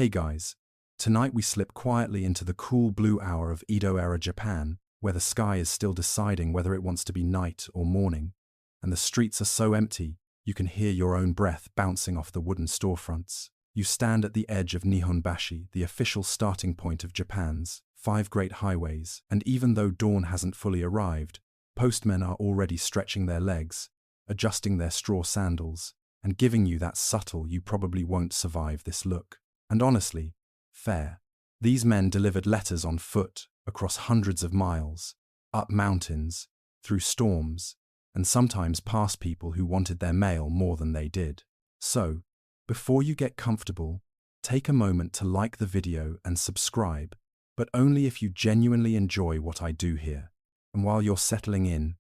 Hey guys, tonight we slip quietly into the cool blue hour of Edo-Era Japan, where the sky is still deciding whether it wants to be night or morning, and the streets are so empty you can hear your own breath bouncing off the wooden storefronts. You stand at the edge of Nihonbashi, the official starting point of Japan's 5 great highways, and even though dawn hasn't fully arrived, postmen are already stretching their legs, adjusting their straw sandals, and giving you that subtle "you probably won't survive this" look. And honestly, fair. These men delivered letters on foot, across hundreds of miles, up mountains, through storms, and sometimes past people who wanted their mail more than they did. So, before you get comfortable, take a moment to like the video and subscribe, but only if you genuinely enjoy what I do here. And while you're settling in,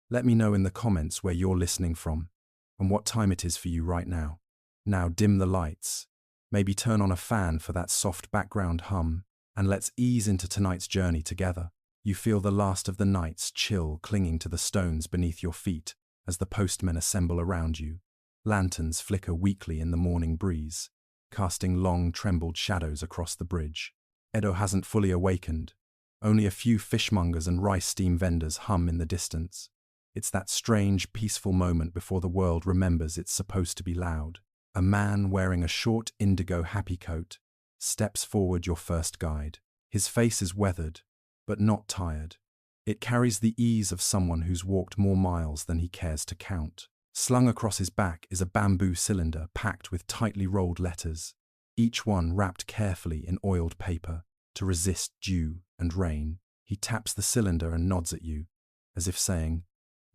let me know in the comments where you're listening from, and what time it is for you right now. Now dim the lights, maybe turn on a fan for that soft background hum, and let's ease into tonight's journey together. You feel the last of the night's chill clinging to the stones beneath your feet as the postmen assemble around you. Lanterns flicker weakly in the morning breeze, casting long, trembled shadows across the bridge. Edo hasn't fully awakened. Only a few fishmongers and rice steam vendors hum in the distance. It's that strange, peaceful moment before the world remembers it's supposed to be loud. A man wearing a short indigo happy coat steps forward, your first guide. His face is weathered, but not tired. It carries the ease of someone who's walked more miles than he cares to count. Slung across his back is a bamboo cylinder packed with tightly rolled letters, each one wrapped carefully in oiled paper to resist dew and rain. He taps the cylinder and nods at you, as if saying,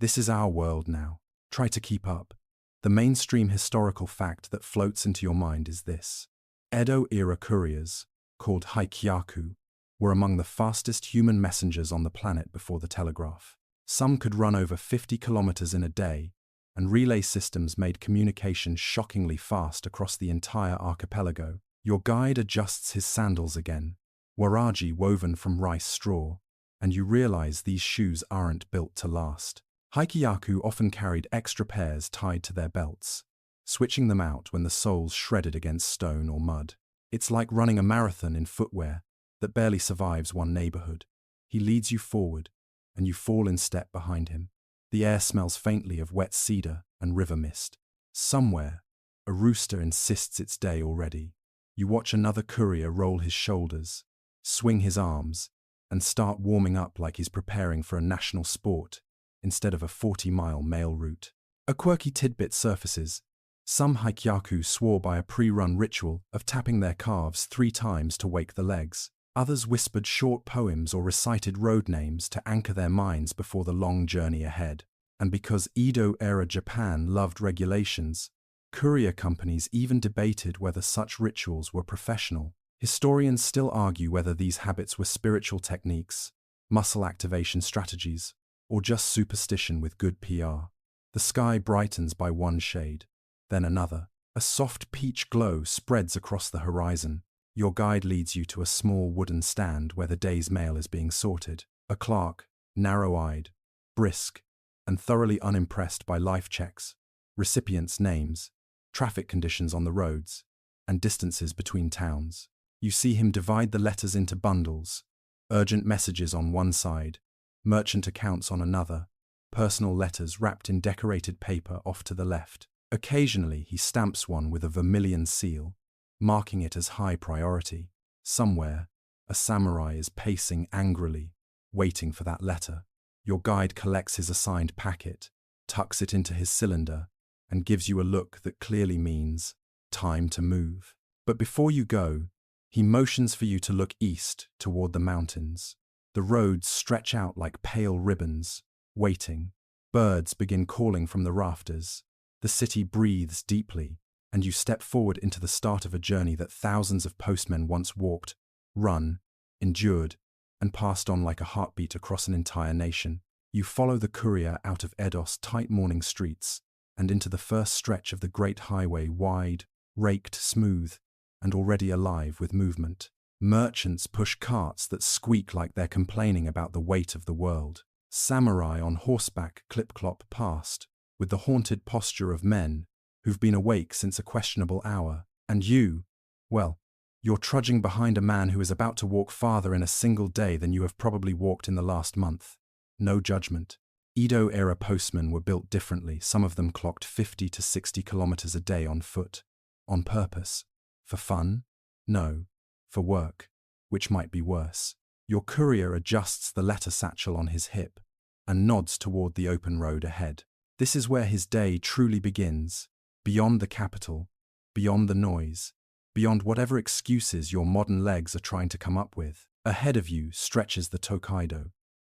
"This is our world now. Try to keep up." The mainstream historical fact that floats into your mind is this. Edo-era couriers, called haikyaku, were among the fastest human messengers on the planet before the telegraph. Some could run over 50 kilometers in a day, and relay systems made communication shockingly fast across the entire archipelago. Your guide adjusts his sandals again, waraji woven from rice straw, and you realize these shoes aren't built to last. Haikyaku often carried extra pairs tied to their belts, switching them out when the soles shredded against stone or mud. It's like running a marathon in footwear that barely survives one neighborhood. He leads you forward, and you fall in step behind him. The air smells faintly of wet cedar and river mist. Somewhere, a rooster insists it's day already. You watch another courier roll his shoulders, swing his arms, and start warming up like he's preparing for a national sport instead of a 40-mile mail route. A quirky tidbit surfaces. Some haikyaku swore by a pre-run ritual of tapping their calves 3 times to wake the legs. Others whispered short poems or recited road names to anchor their minds before the long journey ahead. And because Edo-era Japan loved regulations, courier companies even debated whether such rituals were professional. Historians still argue whether these habits were spiritual techniques, muscle activation strategies, or just superstition with good PR. The sky brightens by one shade, then another. A soft peach glow spreads across the horizon. Your guide leads you to a small wooden stand where the day's mail is being sorted. A clerk, narrow-eyed, brisk, and thoroughly unimpressed by life checks, recipients' names, traffic conditions on the roads, and distances between towns. You see him divide the letters into bundles, urgent messages on one side, merchant accounts on another, personal letters wrapped in decorated paper off to the left. Occasionally he stamps one with a vermilion seal, marking it as high priority. Somewhere, a samurai is pacing angrily, waiting for that letter. Your guide collects his assigned packet, tucks it into his cylinder, and gives you a look that clearly means time to move. But before you go, he motions for you to look east toward the mountains. The roads stretch out like pale ribbons, waiting. Birds begin calling from the rafters. The city breathes deeply, and you step forward into the start of a journey that thousands of postmen once walked, run, endured, and passed on like a heartbeat across an entire nation. You follow the courier out of Edo's tight morning streets and into the first stretch of the great highway, wide, raked, smooth, and already alive with movement. Merchants push carts that squeak like they're complaining about the weight of the world. Samurai on horseback clip-clop past, with the haunted posture of men who've been awake since a questionable hour. And you, well, You're trudging behind a man who is about to walk farther in a single day than you have probably walked in the last month. No judgment. Edo-era postmen were built differently. Some of them clocked 50 to 60 kilometers a day on foot. On purpose. For fun? No. For work. Which might be worse. Your courier adjusts the letter satchel on his hip and nods toward the open road ahead. This is where his day truly begins. Beyond the capital. Beyond the noise. Beyond whatever excuses your modern legs are trying to come up with. Ahead of you stretches the Tokaido,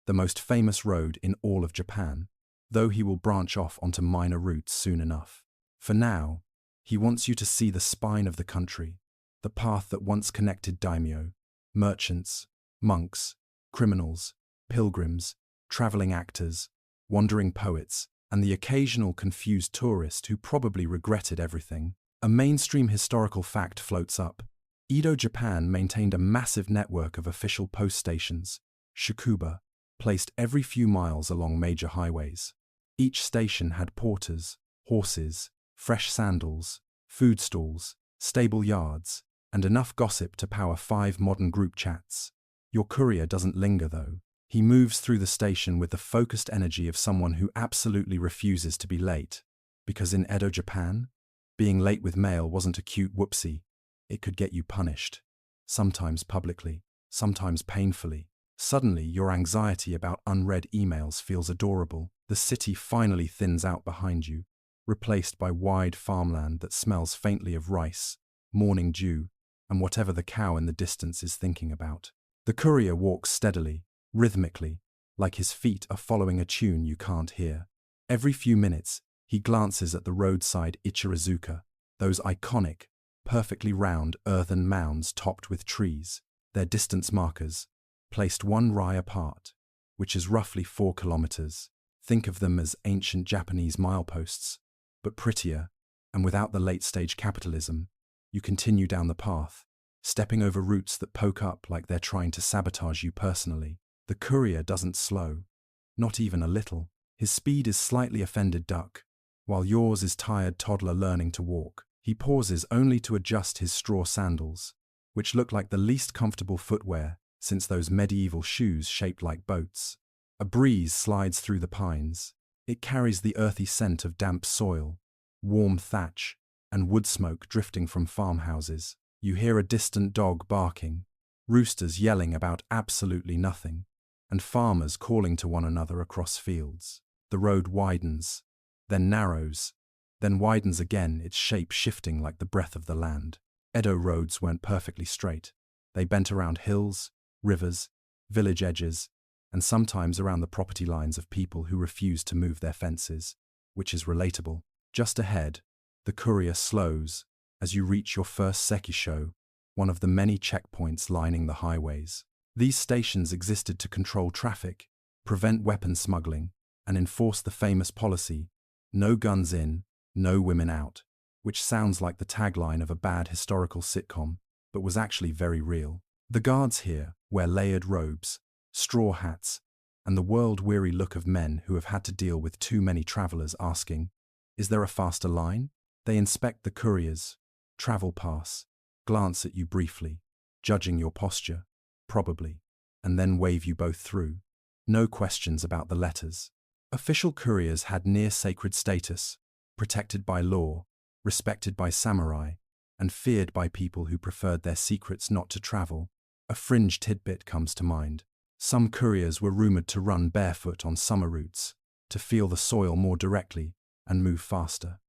the most famous road in all of Japan, though he will branch off onto minor routes soon enough. For now, he wants you to see the spine of the country, the path that once connected daimyo, merchants, monks, criminals, pilgrims, traveling actors, wandering poets, and the occasional confused tourist who probably regretted everything. A mainstream historical fact floats up. Edo, Japan maintained a massive network of official post stations, shakuba, placed every few miles along major highways. Each station had porters, horses, fresh sandals, food stalls, stable yards, and enough gossip to power 5 modern group chats. Your courier doesn't linger though. He moves through the station with the focused energy of someone who absolutely refuses to be late. Because in Edo, Japan, being late with mail wasn't a cute whoopsie. It could get you punished. Sometimes publicly, sometimes painfully. Suddenly, your anxiety about unread emails feels adorable. The city finally thins out behind you, replaced by wide farmland that smells faintly of rice, morning dew, and whatever the cow in the distance is thinking about. The courier walks steadily, rhythmically, like his feet are following a tune you can't hear. Every few minutes, he glances at the roadside ichirizuka, those iconic, perfectly round earthen mounds topped with trees, their distance markers, placed 1 rai apart, which is roughly 4 kilometers. Think of them as ancient Japanese mileposts, but prettier, and without the late-stage capitalism. You continue down the path, stepping over roots that poke up like they're trying to sabotage you personally. The courier doesn't slow, not even a little. His speed is slightly offended duck, while yours is tired toddler learning to walk. He pauses only to adjust his straw sandals, which look like the least comfortable footwear since those medieval shoes shaped like boats. A breeze slides through the pines. It carries the earthy scent of damp soil, warm thatch, and wood smoke drifting from farmhouses. You hear a distant dog barking, roosters yelling about absolutely nothing, and farmers calling to one another across fields. The road widens, then narrows, then widens again, its shape shifting like the breath of the land. Edo roads weren't perfectly straight. They bent around hills, rivers, village edges, and sometimes around the property lines of people who refused to move their fences, which is relatable. Just ahead, the courier slows as you reach your first sekisho, one of the many checkpoints lining the highways. These stations existed to control traffic, prevent weapon smuggling, and enforce the famous policy, no guns in, no women out, which sounds like the tagline of a bad historical sitcom, but was actually very real. The guards here wear layered robes, straw hats, and the world-weary look of men who have had to deal with too many travelers asking, "Is there a faster line?" They inspect the courier's travel pass, glance at you briefly, judging your posture, probably, and then wave you both through. No questions about the letters. Official couriers had near-sacred status, protected by law, respected by samurai, and feared by people who preferred their secrets not to travel. A fringe tidbit comes to mind. Some couriers were rumored to run barefoot on summer routes, to feel the soil more directly and move faster.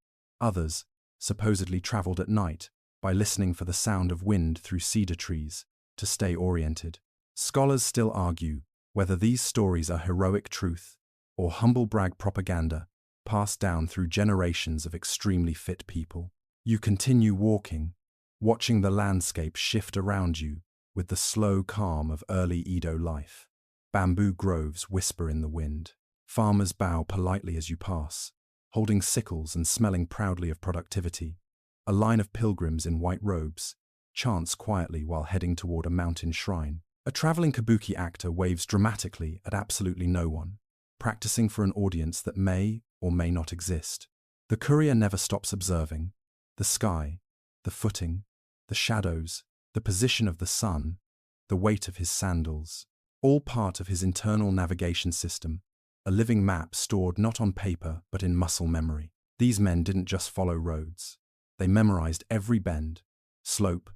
Others supposedly traveled at night by listening for the sound of wind through cedar trees to stay oriented. Scholars still argue whether these stories are heroic truth or humble brag propaganda passed down through generations of extremely fit people. You continue walking, watching the landscape shift around you with the slow calm of early Edo life. Bamboo groves whisper in the wind. Farmers bow politely as you pass, holding sickles and smelling proudly of productivity. A line of pilgrims in white robes chants quietly while heading toward a mountain shrine. A traveling kabuki actor waves dramatically at absolutely no one, practicing for an audience that may or may not exist. The courier never stops observing the sky, the footing, the shadows, the position of the sun, the weight of his sandals, all part of his internal navigation system, a living map stored not on paper but in muscle memory. These men didn't just follow roads. They memorized every bend, slope,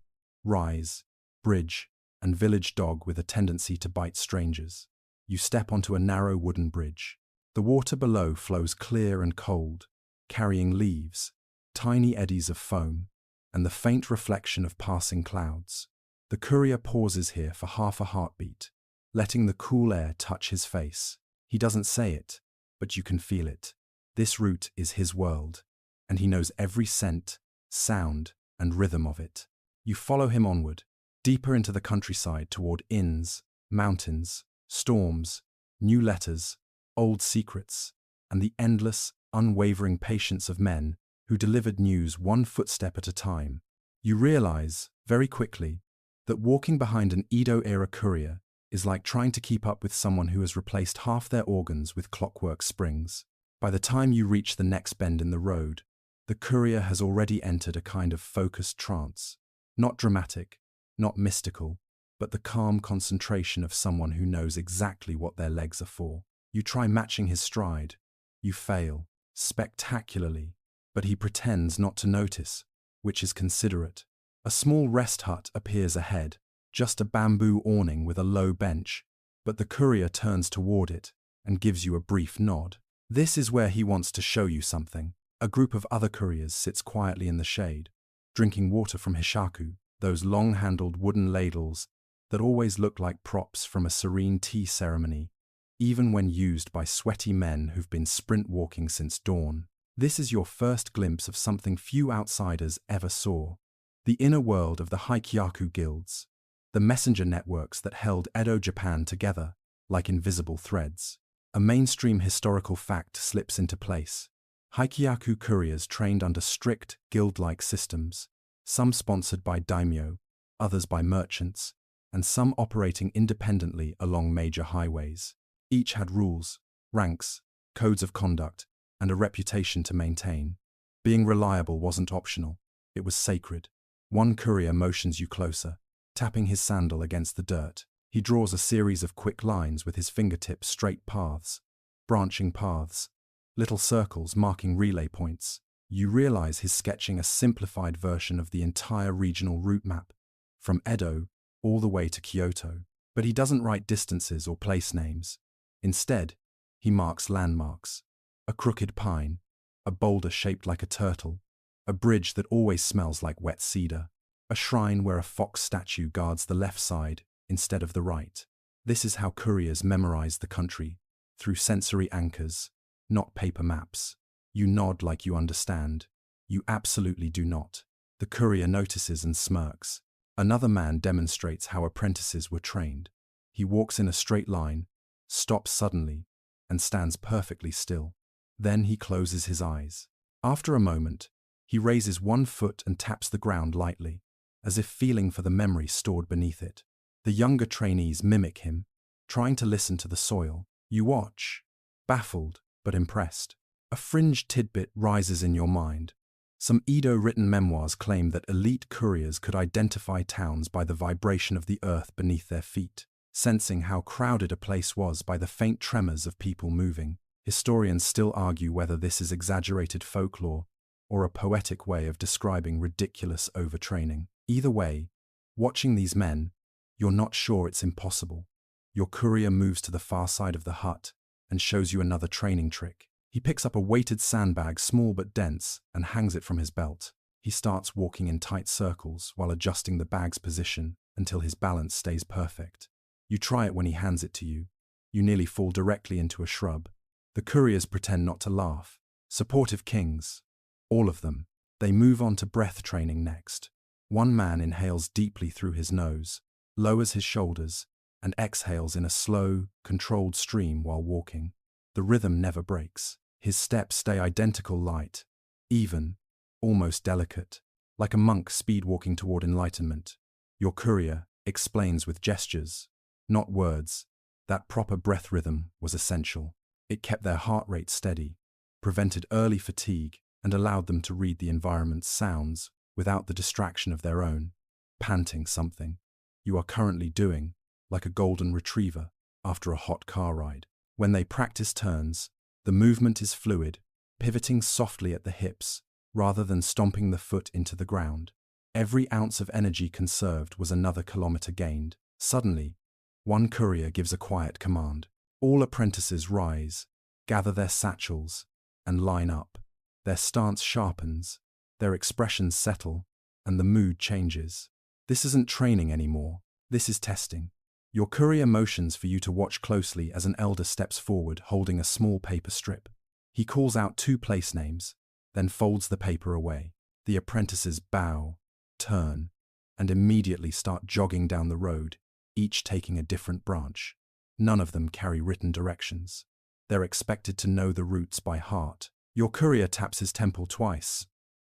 rise, bridge, and village dog with a tendency to bite strangers. You step onto a narrow wooden bridge. The water below flows clear and cold, carrying leaves, tiny eddies of foam, and the faint reflection of passing clouds. The courier pauses here for half a heartbeat, letting the cool air touch his face. He doesn't say it, but you can feel it. This route is his world, and he knows every scent, sound, and rhythm of it. You follow him onward, deeper into the countryside toward inns, mountains, storms, new letters, old secrets, and the endless, unwavering patience of men who delivered news one footstep at a time. You realize, very quickly, that walking behind an Edo-era courier is like trying to keep up with someone who has replaced half their organs with clockwork springs. By the time you reach the next bend in the road, the courier has already entered a kind of focused trance. Not dramatic, not mystical, but the calm concentration of someone who knows exactly what their legs are for. You try matching his stride. You fail, spectacularly, but he pretends not to notice, which is considerate. A small rest hut appears ahead, just a bamboo awning with a low bench, but the courier turns toward it and gives you a brief nod. This is where he wants to show you something. A group of other couriers sits quietly in the shade, drinking water from hishaku, those long-handled wooden ladles that always look like props from a serene tea ceremony, even when used by sweaty men who've been sprint walking since dawn. This is your first glimpse of something few outsiders ever saw: the inner world of the Haikyaku guilds, the messenger networks that held Edo Japan together like invisible threads. A mainstream historical fact slips into place. Haikyaku couriers trained under strict, guild-like systems, some sponsored by daimyo, others by merchants, and some operating independently along major highways. Each had rules, ranks, codes of conduct, and a reputation to maintain. Being reliable wasn't optional, it was sacred. One courier motions you closer, tapping his sandal against the dirt. He draws a series of quick lines with his fingertips, straight paths, branching paths, little circles marking relay points. You realize he's sketching a simplified version of the entire regional route map, from Edo all the way to Kyoto. But he doesn't write distances or place names. Instead, he marks landmarks: a crooked pine, a boulder shaped like a turtle, a bridge that always smells like wet cedar, a shrine where a fox statue guards the left side instead of the right. This is how couriers memorize the country, through sensory anchors, not paper maps. You nod like you understand. You absolutely do not. The courier notices and smirks. Another man demonstrates how apprentices were trained. He walks in a straight line, stops suddenly, and stands perfectly still. Then he closes his eyes. After a moment, he raises one foot and taps the ground lightly, as if feeling for the memory stored beneath it. The younger trainees mimic him, trying to listen to the soil. You watch, baffled but impressed. A fringe tidbit rises in your mind. Some Edo-written memoirs claim that elite couriers could identify towns by the vibration of the earth beneath their feet, sensing how crowded a place was by the faint tremors of people moving. Historians still argue whether this is exaggerated folklore or a poetic way of describing ridiculous overtraining. Either way, watching these men, you're not sure it's impossible. Your courier moves to the far side of the hut and shows you another training trick. He picks up a weighted sandbag, small but dense, and hangs it from his belt. He starts walking in tight circles while adjusting the bag's position until his balance stays perfect. You try it when he hands it to you. You nearly fall directly into a shrub. The couriers pretend not to laugh. Supportive kings. All of them. They move on to breath training next. One man inhales deeply through his nose, lowers his shoulders, and exhales in a slow, controlled stream while walking. The rhythm never breaks. His steps stay identical, light, even, almost delicate, like a monk speed-walking toward enlightenment. Your courier explains with gestures, not words, that proper breath rhythm was essential. It kept their heart rate steady, prevented early fatigue, and allowed them to read the environment's sounds without the distraction of their own. panting something. You are currently doing, like a golden retriever after a hot car ride. When they practice turns, the movement is fluid, pivoting softly at the hips rather than stomping the foot into the ground. Every ounce of energy conserved was another kilometer gained. Suddenly, one courier gives a quiet command. All apprentices rise, gather their satchels, and line up. Their stance sharpens, their expressions settle, and the mood changes. This isn't training anymore. This is testing. Your courier motions for you to watch closely as an elder steps forward holding a small paper strip. He calls out 2 place names, then folds the paper away. The apprentices bow, turn, and immediately start jogging down the road, each taking a different branch. None of them carry written directions. They're expected to know the routes by heart. Your courier taps his temple twice.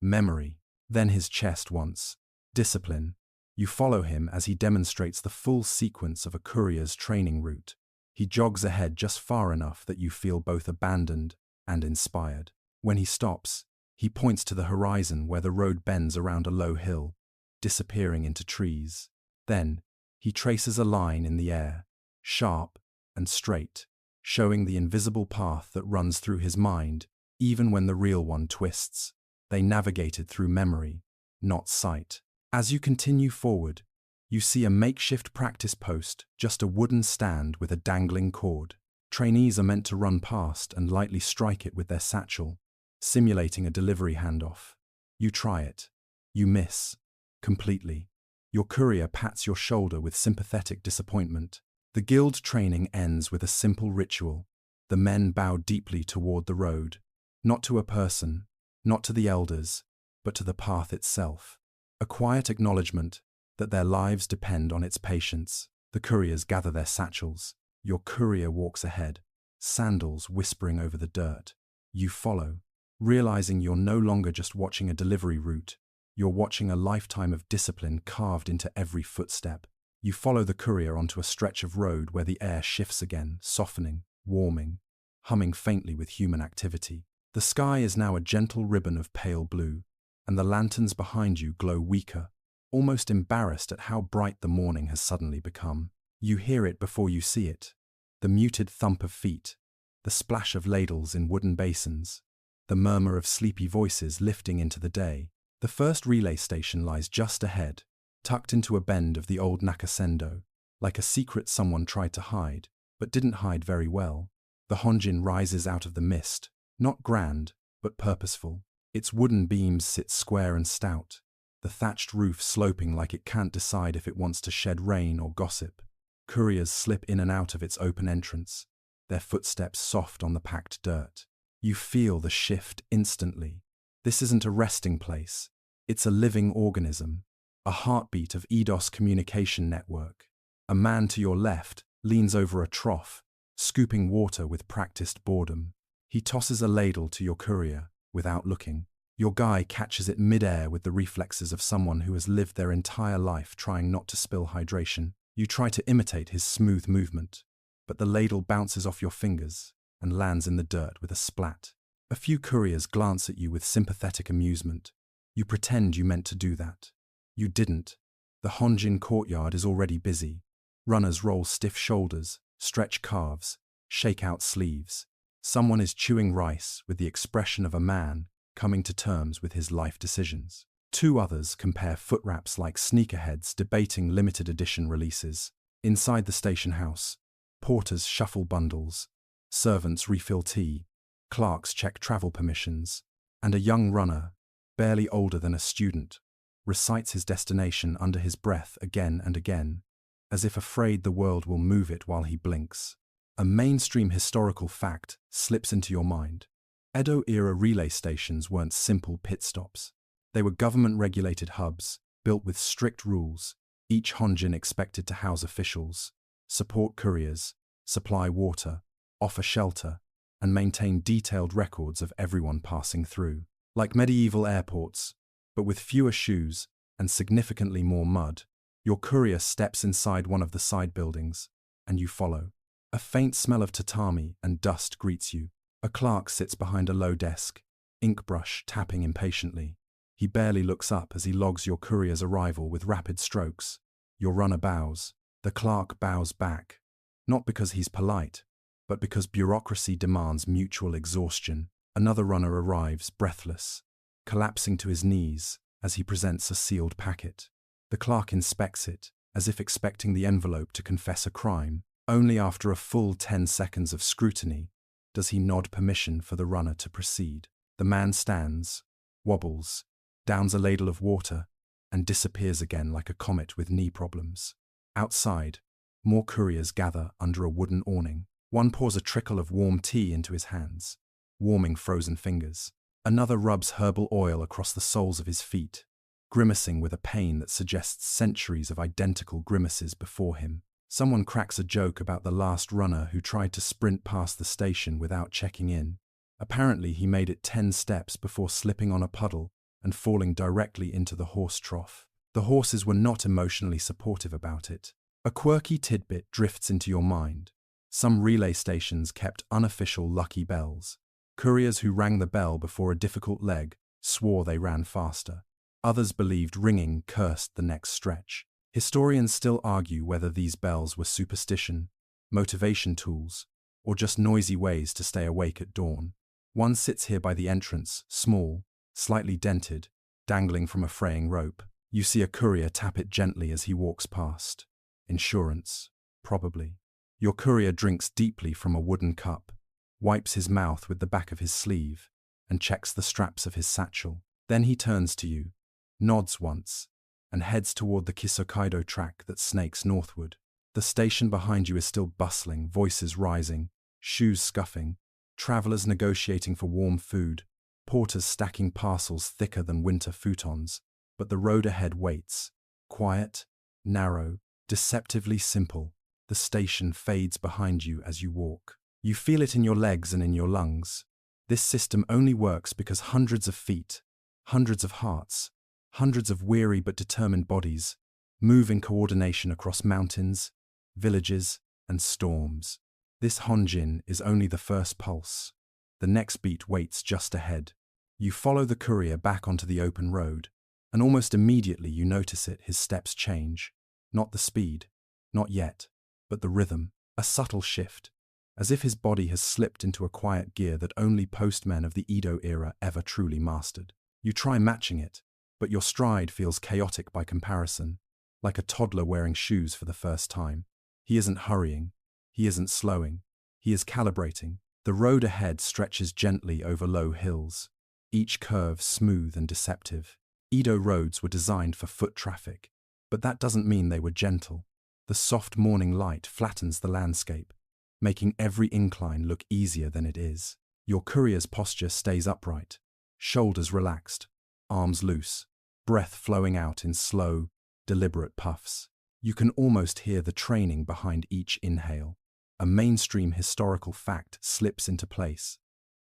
Memory. Then his chest once. Discipline. You follow him as he demonstrates the full sequence of a courier's training route. He jogs ahead just far enough that you feel both abandoned and inspired. When he stops, he points to the horizon where the road bends around a low hill, disappearing into trees. Then, he traces a line in the air, sharp and straight, showing the invisible path that runs through his mind, even when the real one twists. They navigated through memory, not sight. As you continue forward, you see a makeshift practice post, just a wooden stand with a dangling cord. Trainees are meant to run past and lightly strike it with their satchel, simulating a delivery handoff. You try it. You miss. Completely. Your courier pats your shoulder with sympathetic disappointment. The guild training ends with a simple ritual. The men bow deeply toward the road, not to a person, not to the elders, but to the path itself. A quiet acknowledgement that their lives depend on its patience. The couriers gather their satchels. Your courier walks ahead, sandals whispering over the dirt. You follow, realizing you're no longer just watching a delivery route. You're watching a lifetime of discipline carved into every footstep. You follow the courier onto a stretch of road where the air shifts again, softening, warming, humming faintly with human activity. The sky is now a gentle ribbon of pale blue, and the lanterns behind you glow weaker, almost embarrassed at how bright the morning has suddenly become. You hear it before you see it. The muted thump of feet, the splash of ladles in wooden basins, the murmur of sleepy voices lifting into the day. The first relay station lies just ahead, tucked into a bend of the old Nakasendo, like a secret someone tried to hide, but didn't hide very well. The Honjin rises out of the mist, not grand, but purposeful. Its wooden beams sit square and stout, the thatched roof sloping like it can't decide if it wants to shed rain or gossip. Couriers slip in and out of its open entrance, their footsteps soft on the packed dirt. You feel the shift instantly. This isn't a resting place. It's a living organism, a heartbeat of Eidos communication network. A man to your left leans over a trough, scooping water with practiced boredom. He tosses a ladle to your courier without looking. Your guy catches it mid-air with the reflexes of someone who has lived their entire life trying not to spill hydration. You try to imitate his smooth movement, but the ladle bounces off your fingers and lands in the dirt with a splat. A few couriers glance at you with sympathetic amusement. You pretend you meant to do that. You didn't. The Honjin courtyard is already busy. Runners roll stiff shoulders, stretch calves, shake out sleeves. Someone is chewing rice with the expression of a man coming to terms with his life decisions. 2 others compare foot wraps like sneakerheads debating limited edition releases. Inside the station house, porters shuffle bundles, servants refill tea, clerks check travel permissions, and a young runner, barely older than a student, recites his destination under his breath again and again, as if afraid the world will move it while he blinks. A mainstream historical fact slips into your mind. Edo-era relay stations weren't simple pit stops. They were government-regulated hubs, built with strict rules, each Honjin expected to house officials, support couriers, supply water, offer shelter, and maintain detailed records of everyone passing through. Like medieval airports, but with fewer shoes and significantly more mud, your courier steps inside one of the side buildings, and you follow. A faint smell of tatami and dust greets you. A clerk sits behind a low desk, ink brush tapping impatiently. He barely looks up as he logs your courier's arrival with rapid strokes. Your runner bows. The clerk bows back. Not because he's polite, but because bureaucracy demands mutual exhaustion. Another runner arrives, breathless, collapsing to his knees as he presents a sealed packet. The clerk inspects it, as if expecting the envelope to confess a crime. Only after a full 10 seconds of scrutiny does he nod permission for the runner to proceed. The man stands, wobbles, downs a ladle of water, and disappears again like a comet with knee problems. Outside, more couriers gather under a wooden awning. One pours a trickle of warm tea into his hands, warming frozen fingers. Another rubs herbal oil across the soles of his feet, grimacing with a pain that suggests centuries of identical grimaces before him. Someone cracks a joke about the last runner who tried to sprint past the station without checking in. Apparently, he made it 10 steps before slipping on a puddle and falling directly into the horse trough. The horses were not emotionally supportive about it. A quirky tidbit drifts into your mind. Some relay stations kept unofficial lucky bells. Couriers who rang the bell before a difficult leg swore they ran faster. Others believed ringing cursed the next stretch. Historians still argue whether these bells were superstition, motivation tools, or just noisy ways to stay awake at dawn. One sits here by the entrance, small, slightly dented, dangling from a fraying rope. You see a courier tap it gently as he walks past. Insurance, probably. Your courier drinks deeply from a wooden cup, wipes his mouth with the back of his sleeve, and checks the straps of his satchel. Then he turns to you, nods once, and heads toward the Kisokaido track that snakes northward. The station behind you is still bustling, voices rising, shoes scuffing, travelers negotiating for warm food, porters stacking parcels thicker than winter futons. But the road ahead waits, quiet, narrow, deceptively simple. The station fades behind you as you walk. You feel it in your legs and in your lungs. This system only works because hundreds of feet, hundreds of hearts, hundreds of weary but determined bodies move in coordination across mountains, villages, and storms. This Honjin is only the first pulse. The next beat waits just ahead. You follow the courier back onto the open road, and almost immediately you notice it. His steps change. Not the speed, not yet, but the rhythm, a subtle shift, as if his body has slipped into a quiet gear that only postmen of the Edo-Era ever truly mastered. You try matching it, but your stride feels chaotic by comparison, like a toddler wearing shoes for the first time. He isn't hurrying, he isn't slowing, he is calibrating. The road ahead stretches gently over low hills, each curve smooth and deceptive. Edo roads were designed for foot traffic, but that doesn't mean they were gentle. The soft morning light flattens the landscape, making every incline look easier than it is. Your courier's posture stays upright, shoulders relaxed, arms loose, breath flowing out in slow, deliberate puffs. You can almost hear the training behind each inhale. A mainstream historical fact slips into place.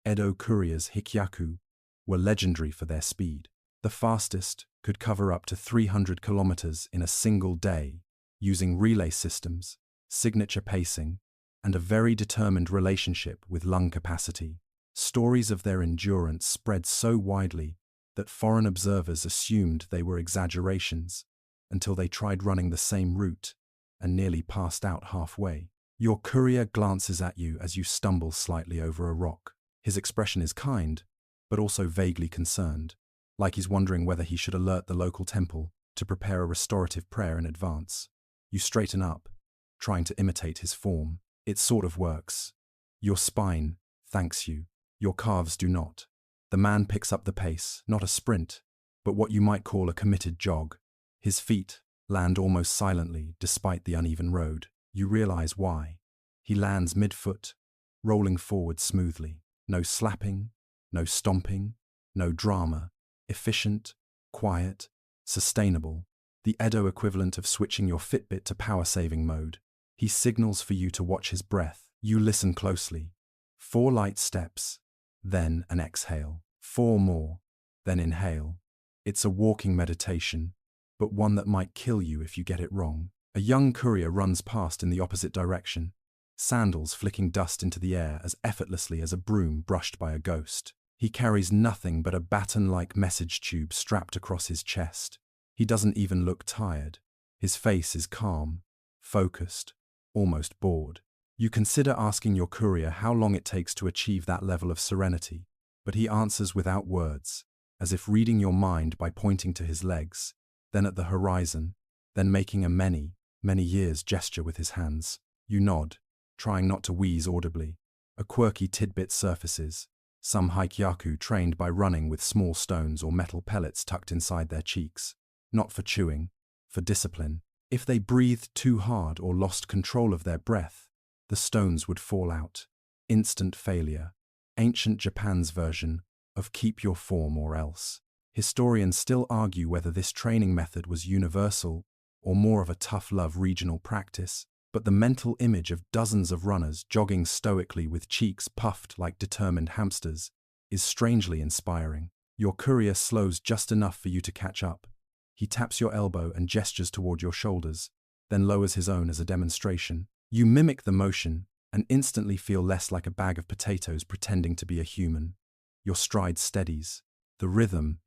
Edo couriers Hikyaku were legendary for their speed. The fastest could cover up to 300 kilometers in a single day, using relay systems, signature pacing, and a very determined relationship with lung capacity. Stories of their endurance spread so widely that foreign observers assumed they were exaggerations until they tried running the same route and nearly passed out halfway. Your courier glances at you as you stumble slightly over a rock. His expression is kind, but also vaguely concerned, like he's wondering whether he should alert the local temple to prepare a restorative prayer in advance. You straighten up, trying to imitate his form. It sort of works. Your spine thanks you. Your calves do not. The man picks up the pace, not a sprint, but what you might call a committed jog. His feet land almost silently despite the uneven road. You realize why. He lands mid-foot, rolling forward smoothly. No slapping, no stomping, no drama. Efficient, quiet, sustainable. The Edo equivalent of switching your Fitbit to power-saving mode. He signals for you to watch his breath. You listen closely. 4 light steps, then an exhale. 4 more, then inhale. It's a walking meditation, but one that might kill you if you get it wrong. A young courier runs past in the opposite direction, sandals flicking dust into the air as effortlessly as a broom brushed by a ghost. He carries nothing but a baton-like message tube strapped across his chest. He doesn't even look tired. His face is calm, focused, almost bored. You consider asking your courier how long it takes to achieve that level of serenity, but he answers without words, as if reading your mind by pointing to his legs, then at the horizon, then making a many years gesture with his hands. You nod, trying not to wheeze audibly. A quirky tidbit surfaces. Some haikyaku trained by running with small stones or metal pellets tucked inside their cheeks. Not for chewing, for discipline. If they breathed too hard or lost control of their breath, the stones would fall out. Instant failure. Ancient Japan's version of keep your form or else. Historians still argue whether this training method was universal or more of a tough love regional practice, but the mental image of dozens of runners jogging stoically with cheeks puffed like determined hamsters is strangely inspiring. Your courier slows just enough for you to catch up. He taps your elbow and gestures toward your shoulders, then lowers his own as a demonstration. You mimic the motion and instantly feel less like a bag of potatoes pretending to be a human. Your stride steadies.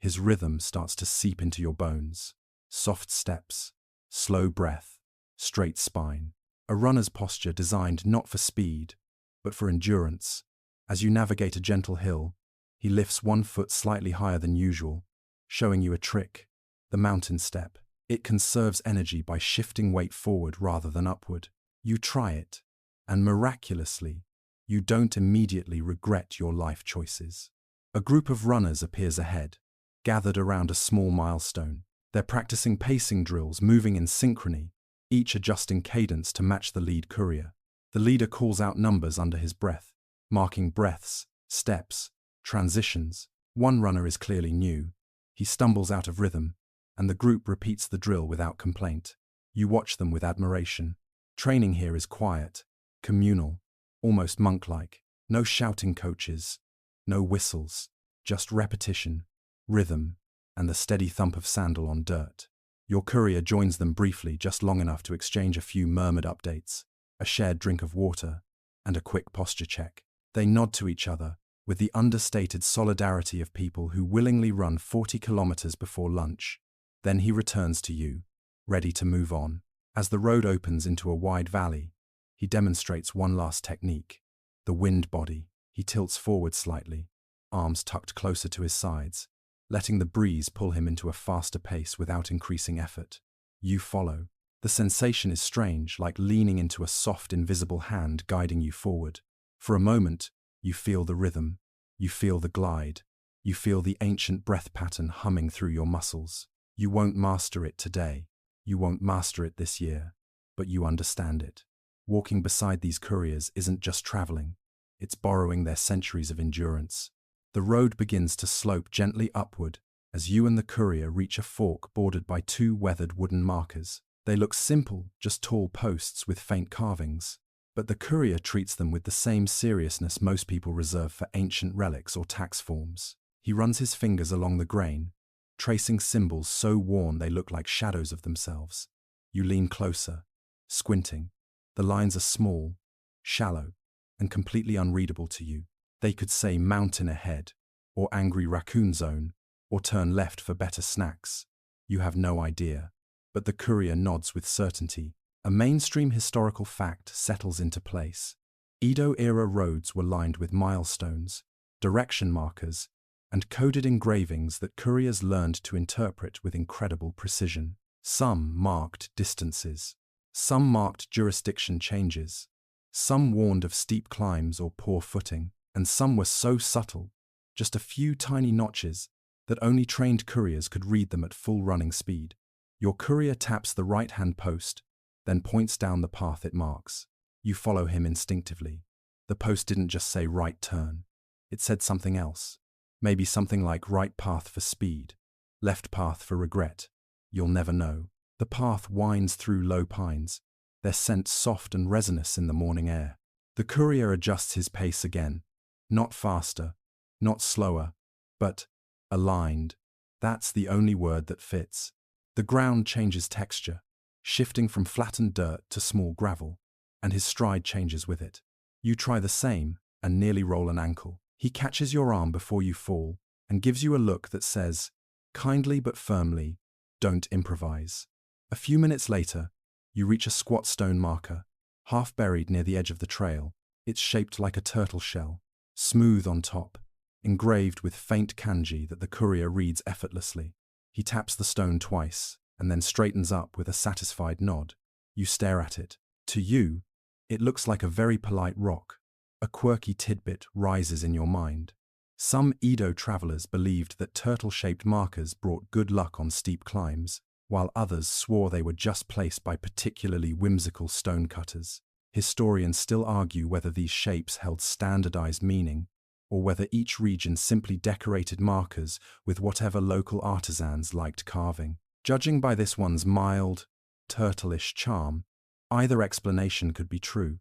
His rhythm starts to seep into your bones. Soft steps, slow breath, straight spine. A runner's posture designed not for speed, but for endurance. As you navigate a gentle hill, he lifts one foot slightly higher than usual, showing you a trick, the mountain step. It conserves energy by shifting weight forward rather than upward. You try it, and miraculously, you don't immediately regret your life choices. A group of runners appears ahead, gathered around a small milestone. They're practicing pacing drills, moving in synchrony, each adjusting cadence to match the lead courier. The leader calls out numbers under his breath, marking breaths, steps, transitions. One runner is clearly new. He stumbles out of rhythm, and the group repeats the drill without complaint. You watch them with admiration. Training here is quiet, communal, almost monk-like. No shouting coaches, no whistles, just repetition, rhythm, and the steady thump of sandal on dirt. Your courier joins them briefly, just long enough to exchange a few murmured updates, a shared drink of water, and a quick posture check. They nod to each other, with the understated solidarity of people who willingly run 40 kilometers before lunch. Then he returns to you, ready to move on. As the road opens into a wide valley, he demonstrates one last technique, the wind body. He tilts forward slightly, arms tucked closer to his sides, letting the breeze pull him into a faster pace without increasing effort. You follow. The sensation is strange, like leaning into a soft, invisible hand guiding you forward. For a moment, you feel the rhythm, you feel the glide, you feel the ancient breath pattern humming through your muscles. You won't master it today, you won't master it this year, but you understand it. Walking beside these couriers isn't just traveling, it's borrowing their centuries of endurance. The road begins to slope gently upward as you and the courier reach a fork bordered by two weathered wooden markers. They look simple, just tall posts with faint carvings, but the courier treats them with the same seriousness most people reserve for ancient relics or tax forms. He runs his fingers along the grain, tracing symbols so worn they look like shadows of themselves. You lean closer, squinting. The lines are small, shallow, and completely unreadable to you. They could say mountain ahead, or angry raccoon zone, or turn left for better snacks. You have no idea, but the courier nods with certainty. A mainstream historical fact settles into place. Edo-era roads were lined with milestones, direction markers, and coded engravings that couriers learned to interpret with incredible precision. Some marked distances. Some marked jurisdiction changes. Some warned of steep climbs or poor footing, and some were so subtle, just a few tiny notches, that only trained couriers could read them at full running speed. Your courier taps the right-hand post, then points down the path it marks. You follow him instinctively. The post didn't just say right turn. It said something else. Maybe something like right path for speed, left path for regret. You'll never know. The path winds through low pines, their scent soft and resinous in the morning air. The courier adjusts his pace again, not faster, not slower, but aligned. That's the only word that fits. The ground changes texture, shifting from flattened dirt to small gravel, and his stride changes with it. You try the same and nearly roll an ankle. He catches your arm before you fall and gives you a look that says, kindly but firmly, don't improvise. A few minutes later, you reach a squat stone marker, half buried near the edge of the trail. It's shaped like a turtle shell, smooth on top, engraved with faint kanji that the courier reads effortlessly. He taps the stone twice and then straightens up with a satisfied nod. You stare at it. To you, it looks like a very polite rock. A quirky tidbit rises in your mind. Some Edo travelers believed that turtle-shaped markers brought good luck on steep climbs, while others swore they were just placed by particularly whimsical stonecutters. Historians still argue whether these shapes held standardized meaning, or whether each region simply decorated markers with whatever local artisans liked carving. Judging by this one's mild, turtle-ish charm, either explanation could be true.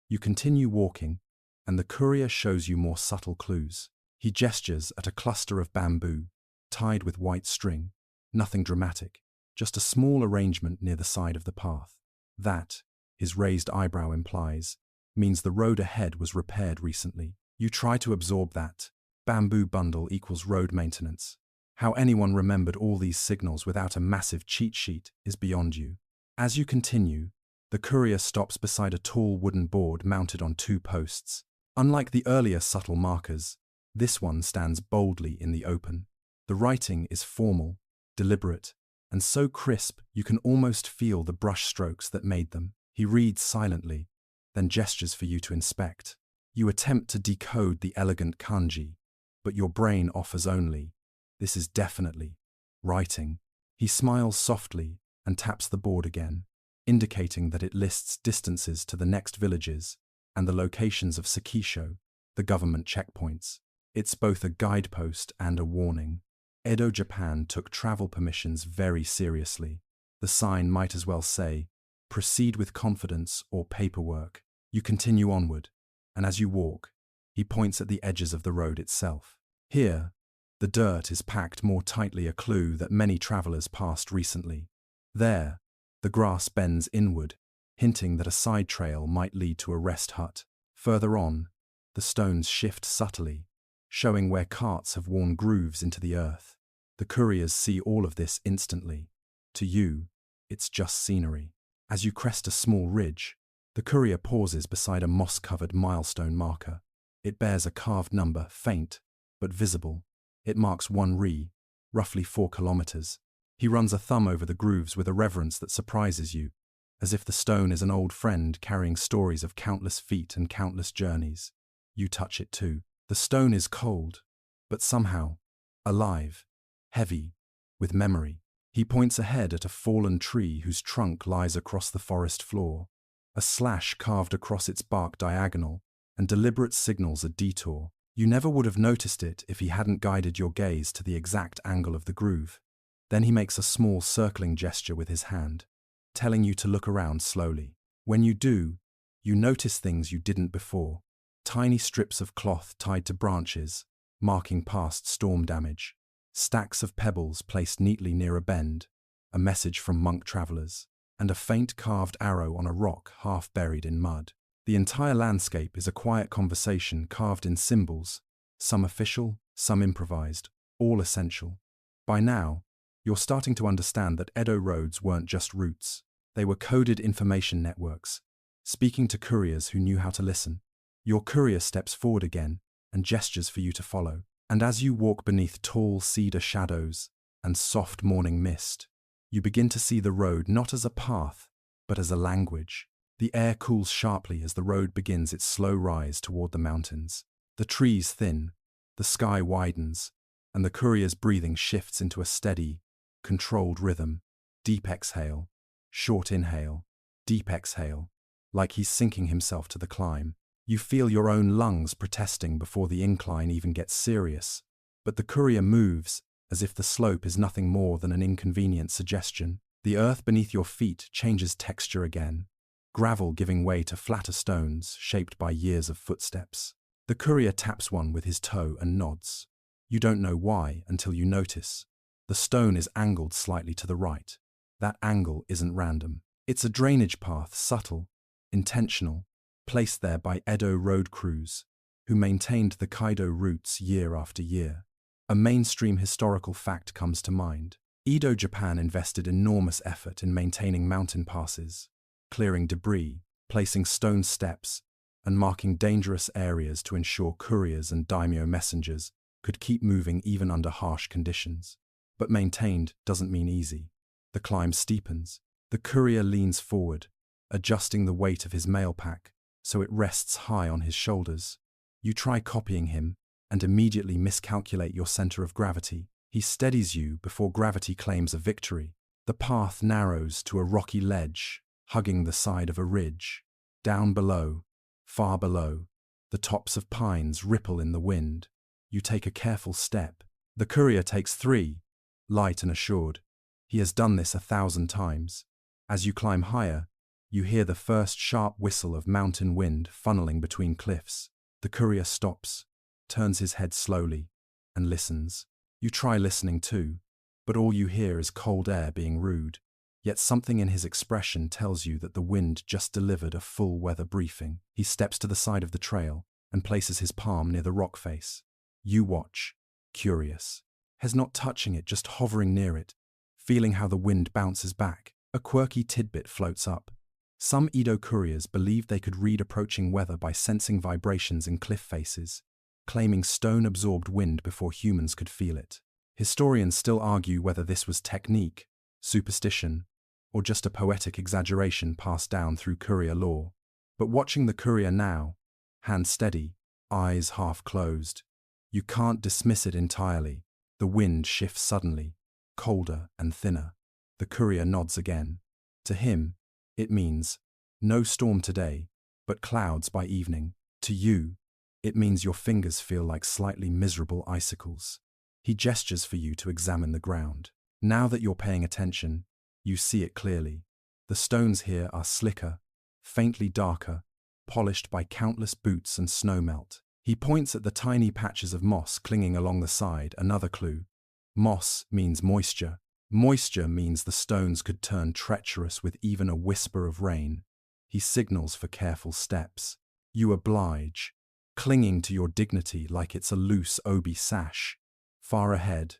You continue walking, and the courier shows you more subtle clues. He gestures at a cluster of bamboo, tied with white string. Nothing dramatic, just a small arrangement near the side of the path. That, his raised eyebrow implies, means the road ahead was repaired recently. You try to absorb that. Bamboo bundle equals road maintenance. How anyone remembered all these signals without a massive cheat sheet is beyond you. As you continue, the courier stops beside a tall wooden board mounted on two posts. Unlike the earlier subtle markers, this one stands boldly in the open. The writing is formal, deliberate, and so crisp you can almost feel the brush strokes that made them. He reads silently, then gestures for you to inspect. You attempt to decode the elegant kanji, but your brain offers only, this is definitely writing. He smiles softly and taps the board again, indicating that it lists distances to the next villages and the locations of Sakisho, the government checkpoints. It's both a guidepost and a warning. Edo, Japan took travel permissions very seriously. The sign might as well say, proceed with confidence or paperwork. You continue onward, and as you walk, he points at the edges of the road itself. Here, the dirt is packed more tightly, a clue that many travelers passed recently. There, the grass bends inward, hinting that a side trail might lead to a rest hut. Further on, the stones shift subtly, showing where carts have worn grooves into the earth. The couriers see all of this instantly. To you, it's just scenery. As you crest a small ridge, the courier pauses beside a moss-covered milestone marker. It bears a carved number, faint, but visible. It marks 1 ri, roughly 4 kilometers. He runs a thumb over the grooves with a reverence that surprises you, as if the stone is an old friend carrying stories of countless feet and countless journeys. You touch it too. The stone is cold, but somehow alive, heavy, with memory. He points ahead at a fallen tree whose trunk lies across the forest floor. A slash carved across its bark diagonal, and deliberate signals a detour. You never would have noticed it if he hadn't guided your gaze to the exact angle of the groove. Then he makes a small circling gesture with his hand, telling you to look around slowly. When you do, you notice things you didn't before. Tiny strips of cloth tied to branches, marking past storm damage. Stacks of pebbles placed neatly near a bend, a message from monk travelers, and a faint carved arrow on a rock half buried in mud. The entire landscape is a quiet conversation carved in symbols, some official, some improvised, all essential. By now, you're starting to understand that Edo roads weren't just routes. They were coded information networks, speaking to couriers who knew how to listen. Your courier steps forward again and gestures for you to follow. And as you walk beneath tall cedar shadows and soft morning mist, you begin to see the road not as a path, but as a language. The air cools sharply as the road begins its slow rise toward the mountains. The trees thin, the sky widens, and the courier's breathing shifts into a steady, controlled rhythm. Deep exhale, short inhale, deep exhale, like he's sinking himself to the climb. You feel your own lungs protesting before the incline even gets serious, but the courier moves as if the slope is nothing more than an inconvenient suggestion. The earth beneath your feet changes texture again, gravel giving way to flatter stones shaped by years of footsteps. The courier taps one with his toe and nods. You don't know why until you notice. The stone is angled slightly to the right. That angle isn't random. It's a drainage path, subtle, intentional, placed there by Edo road crews. who maintained the Kaido routes year after year. A mainstream historical fact comes to mind. Edo Japan invested enormous effort in maintaining mountain passes, clearing debris, placing stone steps, and marking dangerous areas to ensure couriers and daimyo messengers could keep moving even under harsh conditions. But maintained doesn't mean easy. The climb steepens. The courier leans forward, adjusting the weight of his mail pack so it rests high on his shoulders. You try copying him and immediately miscalculate your center of gravity. He steadies you before gravity claims a victory. The path narrows to a rocky ledge, hugging the side of a ridge. Down below, far below, the tops of pines ripple in the wind. You take a careful step. The courier takes 3, light and assured. He has done this 1,000 times. As you climb higher, you hear the first sharp whistle of mountain wind funneling between cliffs. The courier stops, turns his head slowly, and listens. You try listening too, but all you hear is cold air being rude. Yet something in his expression tells you that the wind just delivered a full weather briefing. He steps to the side of the trail and places his palm near the rock face. You watch, curious. He's not touching it, just hovering near it, feeling how the wind bounces back. A quirky tidbit floats up. Some Edo couriers believed they could read approaching weather by sensing vibrations in cliff faces, claiming stone-absorbed wind before humans could feel it. Historians still argue whether this was technique, superstition, or just a poetic exaggeration passed down through courier lore. But watching the courier now, hand steady, eyes half closed, you can't dismiss it entirely. The wind shifts suddenly, colder and thinner. The courier nods again. To him, it means, no storm today, but clouds by evening. To you, it means your fingers feel like slightly miserable icicles. He gestures for you to examine the ground. Now that you're paying attention, you see it clearly. The stones here are slicker, faintly darker, polished by countless boots and snowmelt. He points at the tiny patches of moss clinging along the side, another clue. Moss means moisture. Moisture means the stones could turn treacherous with even a whisper of rain. He signals for careful steps. You oblige, clinging to your dignity like it's a loose obi sash. Far ahead,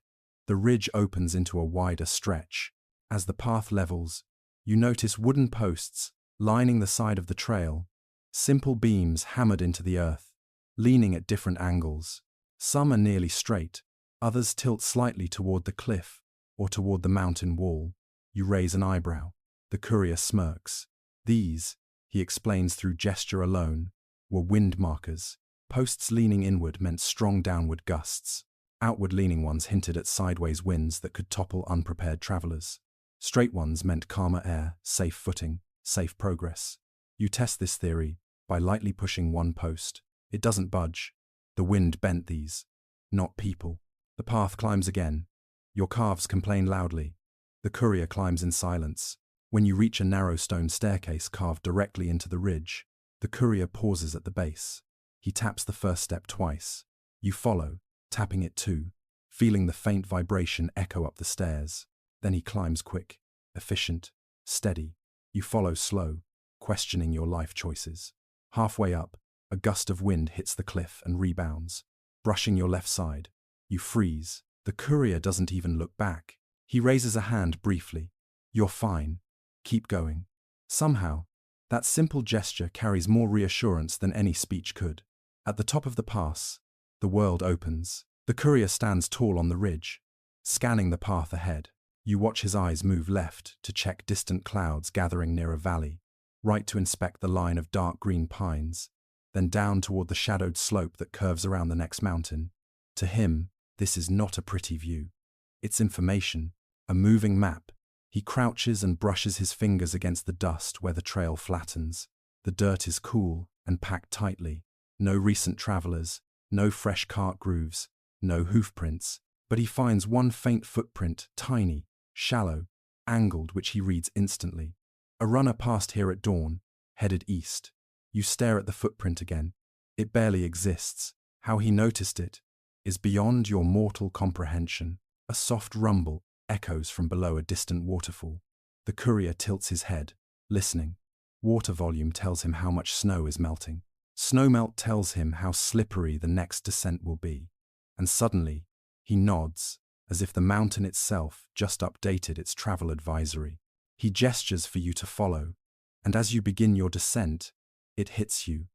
the ridge opens into a wider stretch. As the path levels, you notice wooden posts lining the side of the trail, simple beams hammered into the earth, leaning at different angles. Some are nearly straight, others tilt slightly toward the cliff or toward the mountain wall. You raise an eyebrow. The courier smirks. These, he explains through gesture alone, were wind markers. Posts leaning inward meant strong downward gusts. Outward-leaning ones hinted at sideways winds that could topple unprepared travelers. Straight ones meant calmer air, safe footing, safe progress. You test this theory by lightly pushing one post. It doesn't budge. The wind bent these, not people. The path climbs again. Your calves complain loudly. The courier climbs in silence. When you reach a narrow stone staircase carved directly into the ridge, the courier pauses at the base. He taps the first step twice. You follow, tapping it too, feeling the faint vibration echo up the stairs. Then he climbs quick, efficient, steady. You follow slow, questioning your life choices. Halfway up, a gust of wind hits the cliff and rebounds, brushing your left side. You freeze. The courier doesn't even look back. He raises a hand briefly. You're fine. Keep going. Somehow, that simple gesture carries more reassurance than any speech could. At the top of the pass, the world opens. The courier stands tall on the ridge, scanning the path ahead. You watch his eyes move left to check distant clouds gathering near a valley, right to inspect the line of dark green pines, then down toward the shadowed slope that curves around the next mountain. To him, this is not a pretty view. It's information, a moving map. He crouches and brushes his fingers against the dust where the trail flattens. The dirt is cool and packed tightly. No recent travelers, no fresh cart grooves, no hoof prints. But he finds one faint footprint, tiny, shallow, angled, which he reads instantly. A runner passed here at dawn, headed east. You stare at the footprint again. It barely exists. How he noticed it is beyond your mortal comprehension. A soft rumble echoes from below a distant waterfall. The courier tilts his head, listening. Water volume tells him how much snow is melting. Snowmelt tells him how slippery the next descent will be, and suddenly, he nods, as if the mountain itself just updated its travel advisory. He gestures for you to follow, and as you begin your descent, it hits you.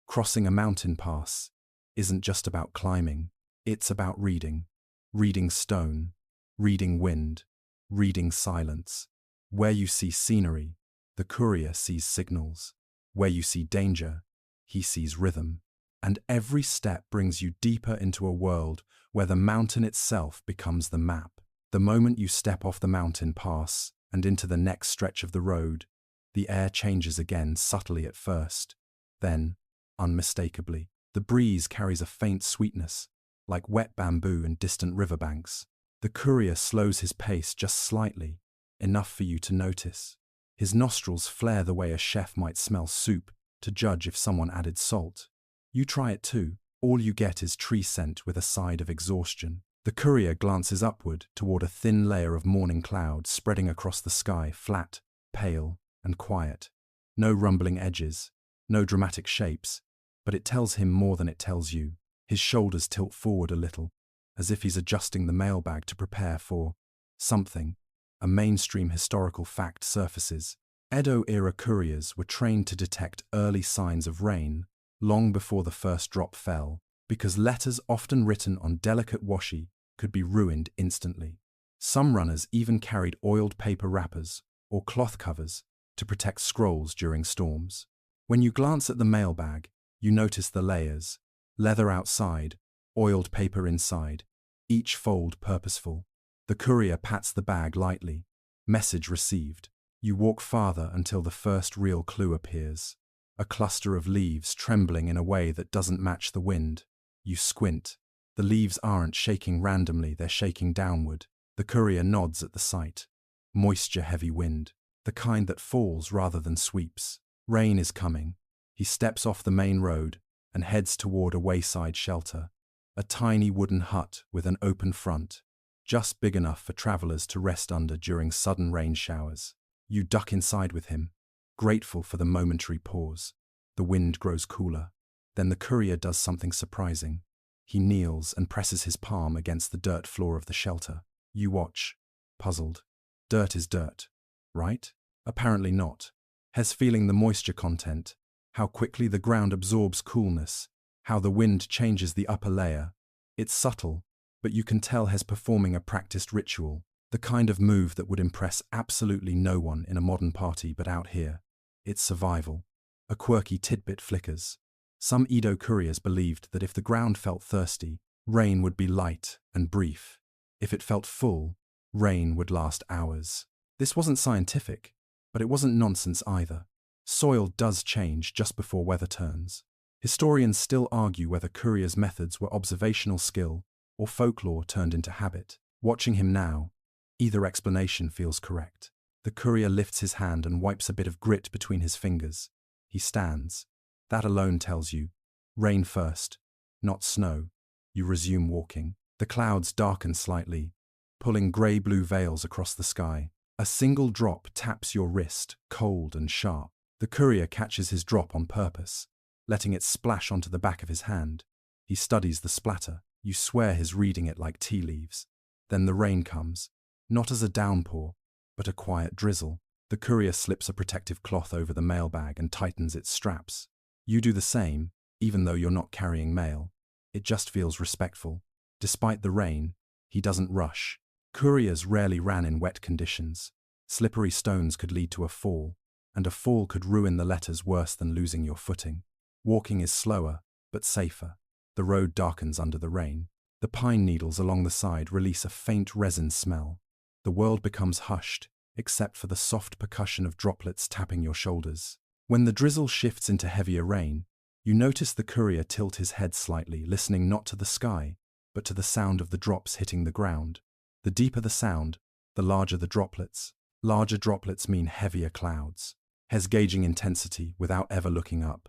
Crossing a mountain pass isn't just about climbing, it's about reading. Reading stone, reading wind, reading silence. Where you see scenery, the courier sees signals. Where you see danger, he sees rhythm. And every step brings you deeper into a world where the mountain itself becomes the map. The moment you step off the mountain pass and into the next stretch of the road, the air changes again, subtly at first. Then, unmistakably, the breeze carries a faint sweetness, like wet bamboo in distant riverbanks. The courier slows his pace just slightly, enough for you to notice. His nostrils flare the way a chef might smell soup to judge if someone added salt. You try it too. All you get is tree scent with a side of exhaustion. The courier glances upward toward a thin layer of morning cloud spreading across the sky, flat, pale, and quiet. No rumbling edges, no dramatic shapes, but it tells him more than it tells you. His shoulders tilt forward a little, as if he's adjusting the mailbag to prepare for something. A mainstream historical fact surfaces. Edo-era couriers were trained to detect early signs of rain long before the first drop fell, because letters often written on delicate washi could be ruined instantly. Some runners even carried oiled paper wrappers or cloth covers to protect scrolls during storms. When you glance at the mailbag, you notice the layers: leather outside, oiled paper inside, each fold purposeful. The courier pats the bag lightly. Message received. You walk farther until the first real clue appears. A cluster of leaves trembling in a way that doesn't match the wind. You squint. The leaves aren't shaking randomly, they're shaking downward. The courier nods at the sight. Moisture-heavy wind, the kind that falls rather than sweeps. Rain is coming. He steps off the main road and heads toward a wayside shelter. A tiny wooden hut with an open front, just big enough for travelers to rest under during sudden rain showers. You duck inside with him, grateful for the momentary pause. The wind grows cooler. Then the courier does something surprising. He kneels and presses his palm against the dirt floor of the shelter. You watch, puzzled. Dirt is dirt, right? Apparently not. Hes feeling the moisture content, how quickly the ground absorbs coolness, how the wind changes the upper layer. It's subtle, but you can tell Hes performing a practiced ritual, the kind of move that would impress absolutely no one in a modern party, but out here, it's survival. A quirky tidbit flickers. Some Edo couriers believed that if the ground felt thirsty, rain would be light and brief. If it felt full, rain would last hours. This wasn't scientific, but it wasn't nonsense either. Soil does change just before weather turns. Historians still argue whether couriers' methods were observational skill or folklore turned into habit. Watching him now, either explanation feels correct. The courier lifts his hand and wipes a bit of grit between his fingers. He stands. That alone tells you, rain first, not snow. You resume walking. The clouds darken slightly, pulling grey-blue veils across the sky. A single drop taps your wrist, cold and sharp. The courier catches his drop on purpose, letting it splash onto the back of his hand. He studies the splatter. You swear he's reading it like tea leaves. Then the rain comes, not as a downpour, but a quiet drizzle. The courier slips a protective cloth over the mailbag and tightens its straps. You do the same, even though you're not carrying mail. It just feels respectful. Despite the rain, he doesn't rush. Couriers rarely ran in wet conditions. Slippery stones could lead to a fall, and a fall could ruin the letters worse than losing your footing. Walking is slower, but safer. The road darkens under the rain. The pine needles along the side release a faint resin smell. The world becomes hushed, except for the soft percussion of droplets tapping your shoulders. When the drizzle shifts into heavier rain, you notice the courier tilt his head slightly, listening not to the sky, but to the sound of the drops hitting the ground. The deeper the sound, the larger the droplets. Larger droplets mean heavier clouds. Hes gauging intensity without ever looking up.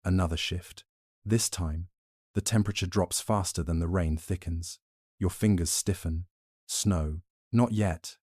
Another shift. This time, the temperature drops faster than the rain thickens. Your fingers stiffen. Snow. Not yet,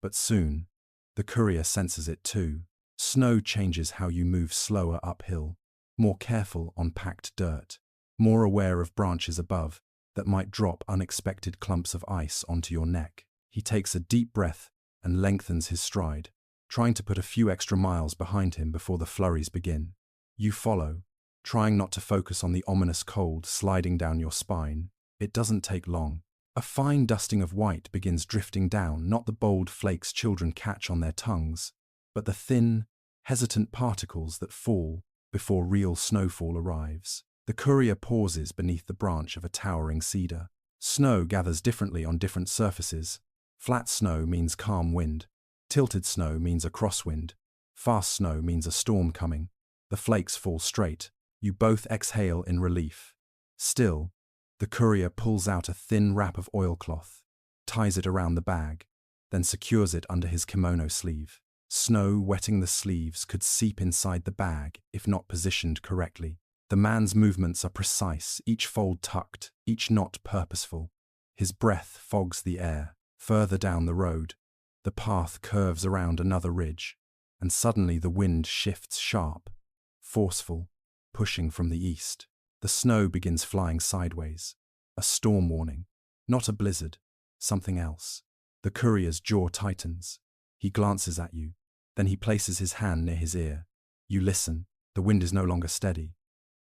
but soon. The courier senses it too. Snow changes how you move slower uphill. more careful on packed dirt, more aware of branches above that might drop unexpected clumps of ice onto your neck. He takes a deep breath and lengthens his stride, trying to put a few extra miles behind him before the flurries begin. You follow, trying not to focus on the ominous cold sliding down your spine. It doesn't take long. A fine dusting of white begins drifting down, not the bold flakes children catch on their tongues, but the thin, hesitant particles that fall before real snowfall arrives. The courier pauses beneath the branch of a towering cedar. Snow gathers differently on different surfaces. Flat snow means calm wind. Tilted snow means a crosswind. Fast snow means a storm coming. The flakes fall straight. You both exhale in relief. Still, the courier pulls out a thin wrap of oilcloth, ties it around the bag, then secures it under his kimono sleeve. Snow wetting the sleeves could seep inside the bag if not positioned correctly. The man's movements are precise, each fold tucked, each knot purposeful. His breath fogs the air. Further down the road, the path curves around another ridge, and suddenly the wind shifts sharp, forceful, pushing from the east. The snow begins flying sideways. A storm warning. Not a blizzard, something else. The courier's jaw tightens. He glances at you. Then he places his hand near his ear. You listen. The wind is no longer steady.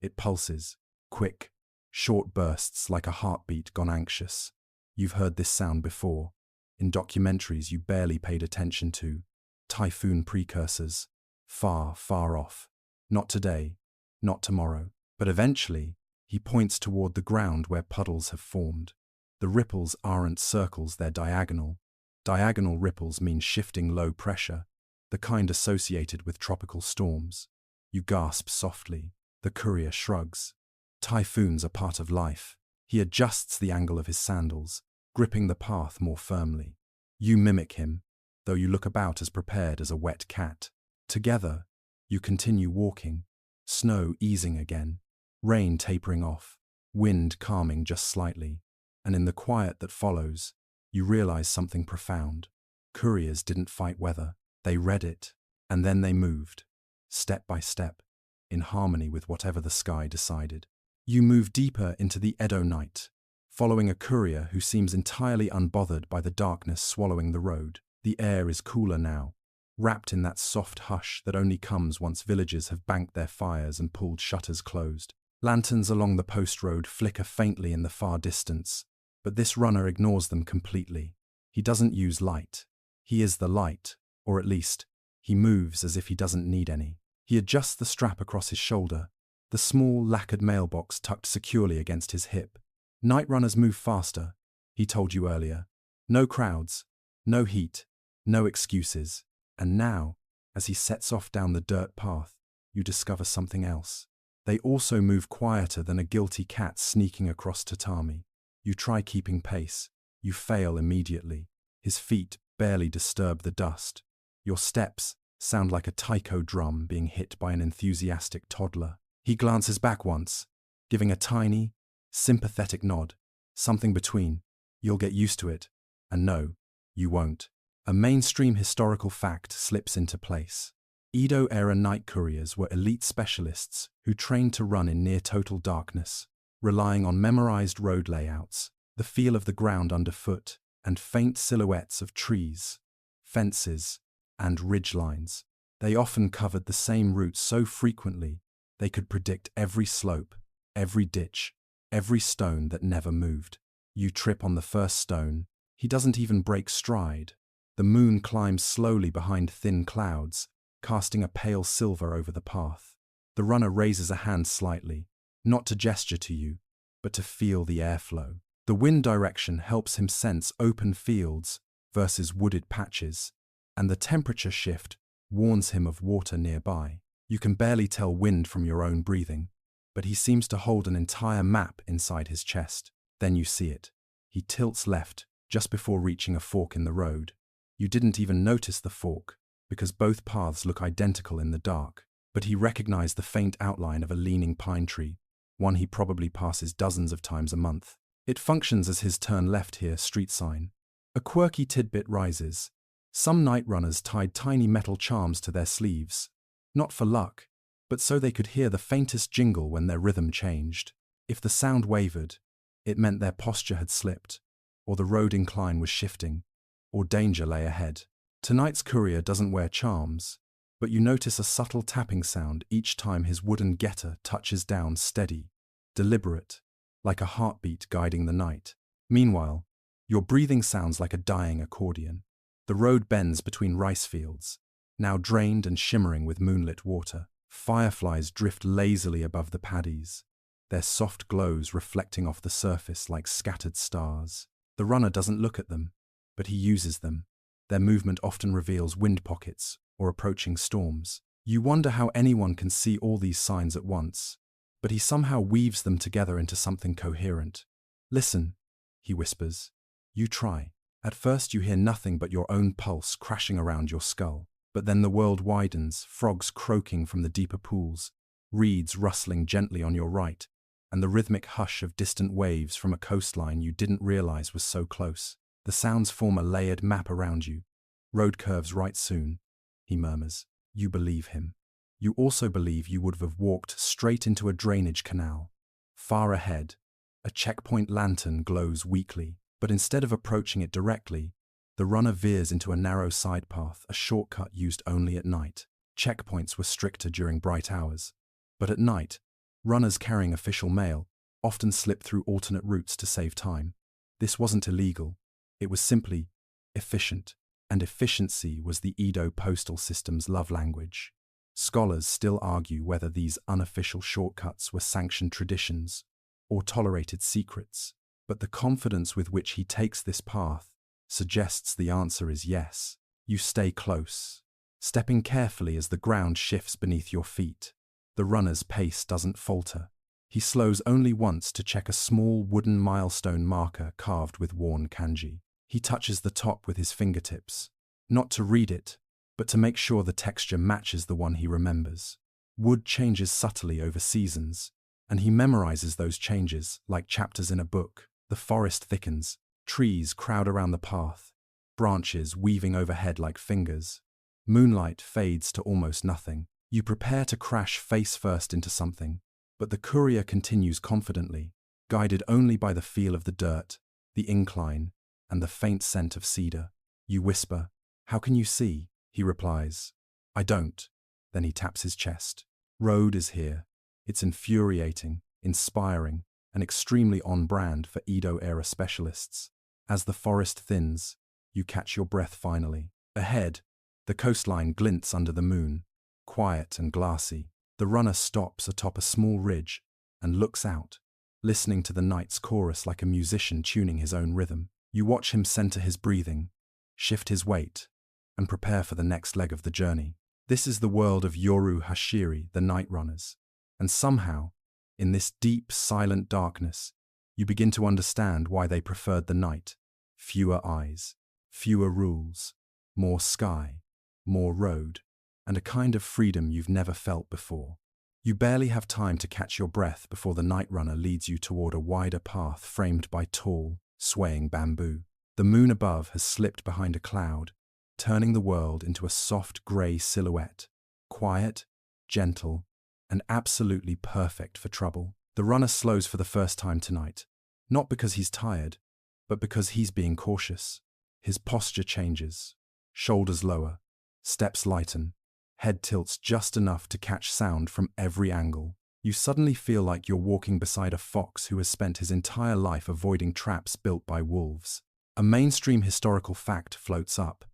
It pulses, quick, short bursts like a heartbeat gone anxious. You've heard this sound before. In documentaries you barely paid attention to. Typhoon precursors. Far, far off. Not today, not tomorrow. But eventually, he points toward the ground where puddles have formed. The ripples aren't circles, they're diagonal. Diagonal ripples mean shifting low pressure, the kind associated with tropical storms. You gasp softly. The courier shrugs. Typhoons are part of life. He adjusts the angle of his sandals, gripping the path more firmly. You mimic him, though you look about as prepared as a wet cat. Together, you continue walking, snow easing again, rain tapering off, wind calming just slightly, and in the quiet that follows, you realize something profound. Couriers didn't fight weather, they read it, and then they moved, step by step, in harmony with whatever the sky decided. You move deeper into the Edo night, following a courier who seems entirely unbothered by the darkness swallowing the road. The air is cooler now, wrapped in that soft hush that only comes once villages have banked their fires and pulled shutters closed. Lanterns along the post road flicker faintly in the far distance, but this runner ignores them completely. He doesn't use light. He is the light, or at least, he moves as if he doesn't need any. He adjusts the strap across his shoulder, the small lacquered mailbox tucked securely against his hip. Night runners move faster, he told you earlier. No crowds, no heat, no excuses. And now, as he sets off down the dirt path, you discover something else. They also move quieter than a guilty cat sneaking across tatami. You try keeping pace. You fail immediately. His feet barely disturb the dust. Your steps sound like a taiko drum being hit by an enthusiastic toddler. He glances back once, giving a tiny, sympathetic nod, something between, "You'll get used to it," and "No, you won't." A mainstream historical fact slips into place. Edo-era night couriers were elite specialists who trained to run in near-total darkness, relying on memorized road layouts, the feel of the ground underfoot, and faint silhouettes of trees, fences, and ridgelines. They often covered the same route so frequently they could predict every slope, every ditch, every stone that never moved. You trip on the first stone. He doesn't even break stride. The moon climbs slowly behind thin clouds, casting a pale silver over the path. The runner raises a hand slightly, not to gesture to you, but to feel the airflow. The wind direction helps him sense open fields versus wooded patches, and the temperature shift warns him of water nearby. You can barely tell wind from your own breathing, but he seems to hold an entire map inside his chest. Then you see it. He tilts left just before reaching a fork in the road. You didn't even notice the fork, because both paths look identical in the dark, but he recognized the faint outline of a leaning pine tree, one he probably passes dozens of times a month. It functions as his turn left here street sign. A quirky tidbit rises. Some night runners tied tiny metal charms to their sleeves. Not for luck, but so they could hear the faintest jingle when their rhythm changed. If the sound wavered, it meant their posture had slipped, or the road incline was shifting, or danger lay ahead. Tonight's courier doesn't wear charms, but you notice a subtle tapping sound each time his wooden getter touches down, steady, deliberate, like a heartbeat guiding the night. Meanwhile, your breathing sounds like a dying accordion. The road bends between rice fields, now drained and shimmering with moonlit water. Fireflies drift lazily above the paddies, their soft glows reflecting off the surface like scattered stars. The runner doesn't look at them, but he uses them. Their movement often reveals wind pockets or approaching storms. You wonder how anyone can see all these signs at once, but he somehow weaves them together into something coherent. Listen, he whispers. You try. At first you hear nothing but your own pulse crashing around your skull. But then the world widens, frogs croaking from the deeper pools, reeds rustling gently on your right, and the rhythmic hush of distant waves from a coastline you didn't realize was so close. The sounds form a layered map around you. Road curves right soon, he murmurs. You believe him. You also believe you would have walked straight into a drainage canal. Far ahead, a checkpoint lantern glows weakly, but instead of approaching it directly, the runner veers into a narrow side path, a shortcut used only at night. Checkpoints were stricter during bright hours, but at night, runners carrying official mail often slipped through alternate routes to save time. This wasn't illegal, it was simply efficient, and efficiency was the Edo postal system's love language. Scholars still argue whether these unofficial shortcuts were sanctioned traditions or tolerated secrets, but the confidence with which he takes this path suggests the answer is yes. You stay close, stepping carefully as the ground shifts beneath your feet. The runner's pace doesn't falter. He slows only once to check a small wooden milestone marker carved with worn kanji. He touches the top with his fingertips, not to read it, but to make sure the texture matches the one he remembers. Wood changes subtly over seasons, and he memorizes those changes like chapters in a book. The forest thickens. Trees crowd around the path, branches weaving overhead like fingers. Moonlight fades to almost nothing. You prepare to crash face first into something, but the courier continues confidently, guided only by the feel of the dirt, the incline, and the faint scent of cedar. You whisper, "How can you see?" He replies, "I don't." Then he taps his chest. Road is here. It's infuriating, inspiring, and extremely on-brand for Edo-Era specialists. As the forest thins, you catch your breath finally. Ahead, the coastline glints under the moon, quiet and glassy. The runner stops atop a small ridge and looks out, listening to the night's chorus like a musician tuning his own rhythm. You watch him center his breathing, shift his weight, and prepare for the next leg of the journey. This is the world of Yoru Hashiri, the night runners. And somehow, in this deep, silent darkness, you begin to understand why they preferred the night. Fewer eyes, fewer rules, more sky, more road, and a kind of freedom you've never felt before. You barely have time to catch your breath before the night runner leads you toward a wider path framed by tall, swaying bamboo. The moon above has slipped behind a cloud, turning the world into a soft grey silhouette, quiet, gentle, and absolutely perfect for trouble. The runner slows for the first time tonight, not because he's tired, but because he's being cautious. His posture changes, shoulders lower, steps lighten, head tilts just enough to catch sound from every angle. You suddenly feel like you're walking beside a fox who has spent his entire life avoiding traps built by wolves. A mainstream historical fact floats up.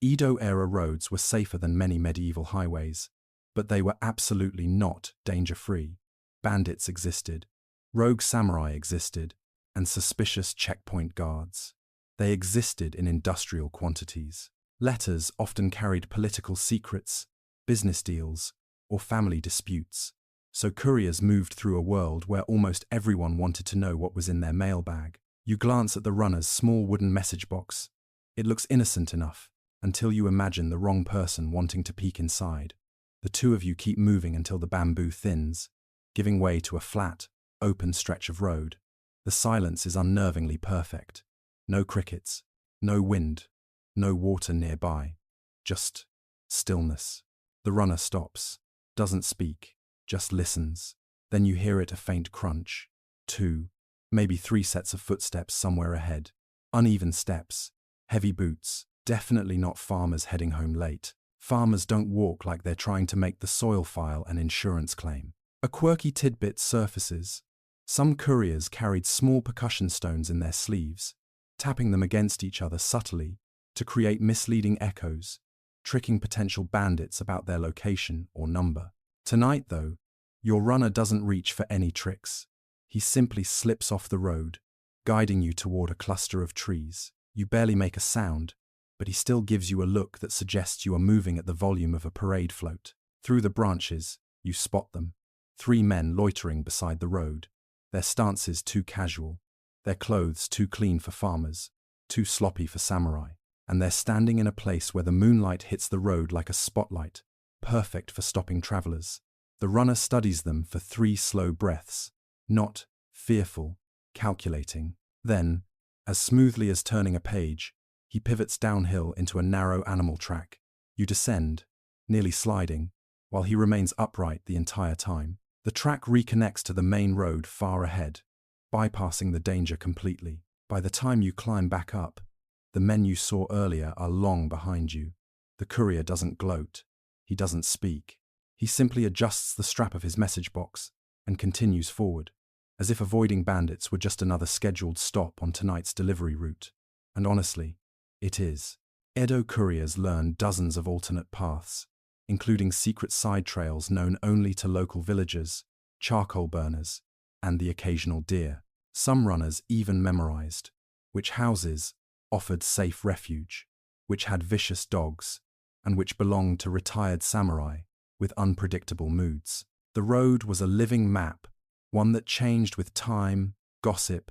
Edo-era roads were safer than many medieval highways, but they were absolutely not danger-free. Bandits existed, rogue samurai existed, and suspicious checkpoint guards. They existed in industrial quantities. Letters often carried political secrets, business deals, or family disputes, so couriers moved through a world where almost everyone wanted to know what was in their mailbag. You glance at the runner's small wooden message box. It looks innocent enough, until you imagine the wrong person wanting to peek inside. The two of you keep moving until the bamboo thins, giving way to a flat, open stretch of road. The silence is unnervingly perfect. No crickets, no wind, no water nearby, just stillness. The runner stops, doesn't speak, just listens. Then you hear it, a faint crunch. 2, maybe 3 sets of footsteps somewhere ahead. Uneven steps, heavy boots, definitely not farmers heading home late. Farmers don't walk like they're trying to make the soil file an insurance claim. A quirky tidbit surfaces. Some couriers carried small percussion stones in their sleeves, tapping them against each other subtly to create misleading echoes, tricking potential bandits about their location or number. Tonight, though, your runner doesn't reach for any tricks. He simply slips off the road, guiding you toward a cluster of trees. You barely make a sound, but he still gives you a look that suggests you are moving at the volume of a parade float. Through the branches, you spot them. 3 men loitering beside the road, their stances too casual, their clothes too clean for farmers, too sloppy for samurai, and they're standing in a place where the moonlight hits the road like a spotlight, perfect for stopping travelers. The runner studies them for 3 slow breaths, not fearful, calculating. Then, as smoothly as turning a page, he pivots downhill into a narrow animal track. You descend, nearly sliding, while he remains upright the entire time. The track reconnects to the main road far ahead, bypassing the danger completely. By the time you climb back up, the men you saw earlier are long behind you. The courier doesn't gloat. He doesn't speak. He simply adjusts the strap of his message box and continues forward, as if avoiding bandits were just another scheduled stop on tonight's delivery route. And honestly, it is. Edo couriers learn dozens of alternate paths, including secret side trails known only to local villagers, charcoal burners, and the occasional deer. Some runners even memorized which houses offered safe refuge, which had vicious dogs, and which belonged to retired samurai with unpredictable moods. The road was a living map, one that changed with time, gossip,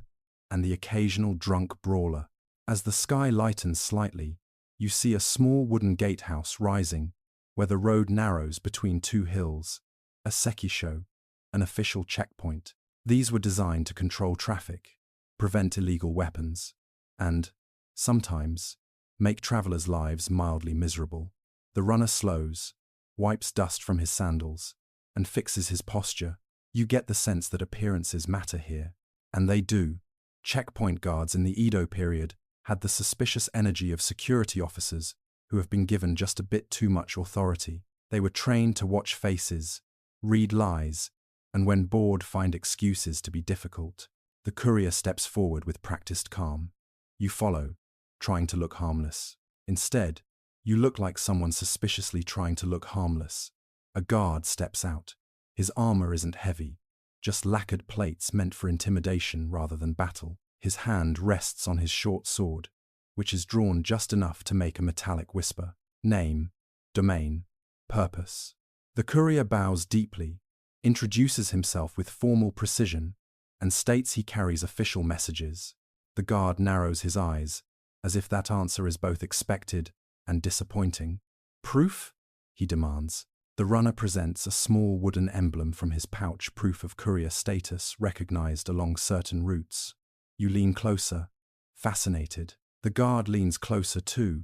and the occasional drunk brawler. As the sky lightens slightly, you see a small wooden gatehouse rising, where the road narrows between 2 hills, a sekisho, an official checkpoint. These were designed to control traffic, prevent illegal weapons, and, sometimes, make travelers' lives mildly miserable. The runner slows, wipes dust from his sandals, and fixes his posture. You get the sense that appearances matter here, and they do. Checkpoint guards in the Edo period had the suspicious energy of security officers who have been given just a bit too much authority. They were trained to watch faces, read lies, and when bored find excuses to be difficult. The courier steps forward with practiced calm. You follow, trying to look harmless. Instead, you look like someone suspiciously trying to look harmless. A guard steps out. His armor isn't heavy, just lacquered plates meant for intimidation rather than battle. His hand rests on his short sword, which is drawn just enough to make a metallic whisper. Name, domain, purpose. The courier bows deeply, introduces himself with formal precision, and states he carries official messages. The guard narrows his eyes, as if that answer is both expected and disappointing. Proof? He demands. The runner presents a small wooden emblem from his pouch, proof of courier status recognized along certain routes. You lean closer, fascinated. The guard leans closer too,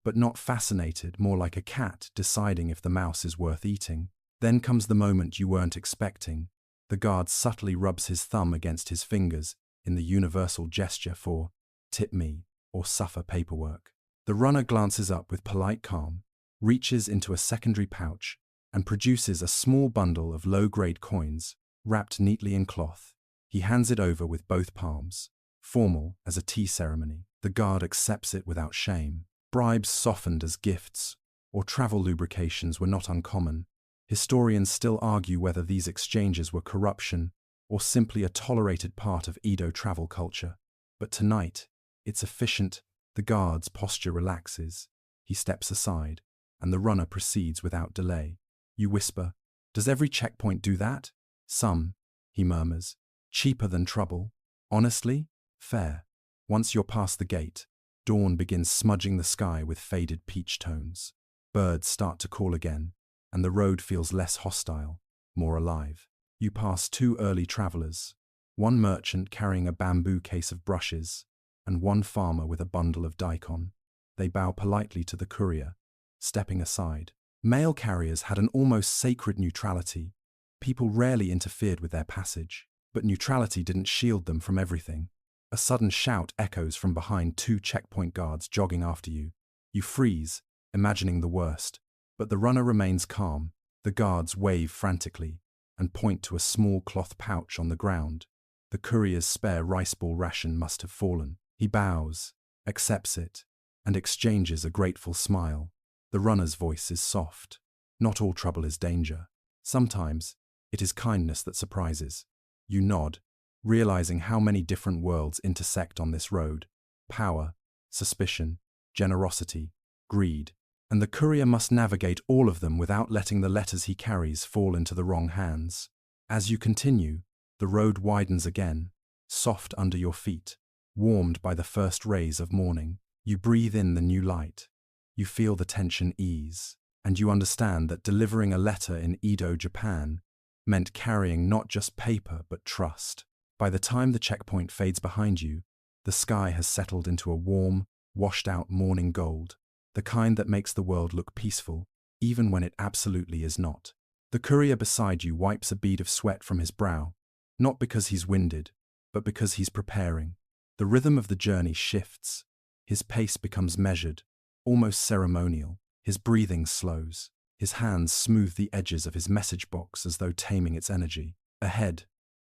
but not fascinated, more like a cat deciding if the mouse is worth eating. Then comes the moment you weren't expecting. The guard subtly rubs his thumb against his fingers in the universal gesture for tip me or suffer paperwork. The runner glances up with polite calm, reaches into a secondary pouch, and produces a small bundle of low-grade coins, wrapped neatly in cloth. He hands it over with both palms, formal as a tea ceremony. The guard accepts it without shame. Bribes softened as gifts, or travel lubrications were not uncommon. Historians still argue whether these exchanges were corruption or simply a tolerated part of Edo travel culture. But tonight, it's efficient. The guard's posture relaxes. He steps aside, and the runner proceeds without delay. You whisper, "Does every checkpoint do that?" "Some," he murmurs. "Cheaper than trouble. Honestly, fair." Once you're past the gate, dawn begins smudging the sky with faded peach tones. Birds start to call again, and the road feels less hostile, more alive. You pass 2 early travelers, one merchant carrying a bamboo case of brushes, and one farmer with a bundle of daikon. They bow politely to the courier, stepping aside. Mail carriers had an almost sacred neutrality, People rarely interfered with their passage, but neutrality didn't shield them from everything. A sudden shout echoes from behind two checkpoint guards jogging after you. You freeze, imagining the worst, but the runner remains calm. The guards wave frantically and point to a small cloth pouch on the ground. The courier's spare rice ball ration must have fallen. He bows, accepts it, and exchanges a grateful smile. The runner's voice is soft. Not all trouble is danger. Sometimes, it is kindness that surprises. You nod, realizing how many different worlds intersect on this road. Power, suspicion, generosity, greed. And the courier must navigate all of them without letting the letters he carries fall into the wrong hands. As you continue, the road widens again, soft under your feet, warmed by the first rays of morning. You breathe in the new light. You feel the tension ease, and you understand that delivering a letter in Edo, Japan, meant carrying not just paper but trust. By the time the checkpoint fades behind you, the sky has settled into a warm, washed-out morning gold, the kind that makes the world look peaceful, even when it absolutely is not. The courier beside you wipes a bead of sweat from his brow, not because he's winded, but because he's preparing. The rhythm of the journey shifts. His pace becomes measured, almost ceremonial. His breathing slows. His hands smooth the edges of his message box as though taming its energy. Ahead,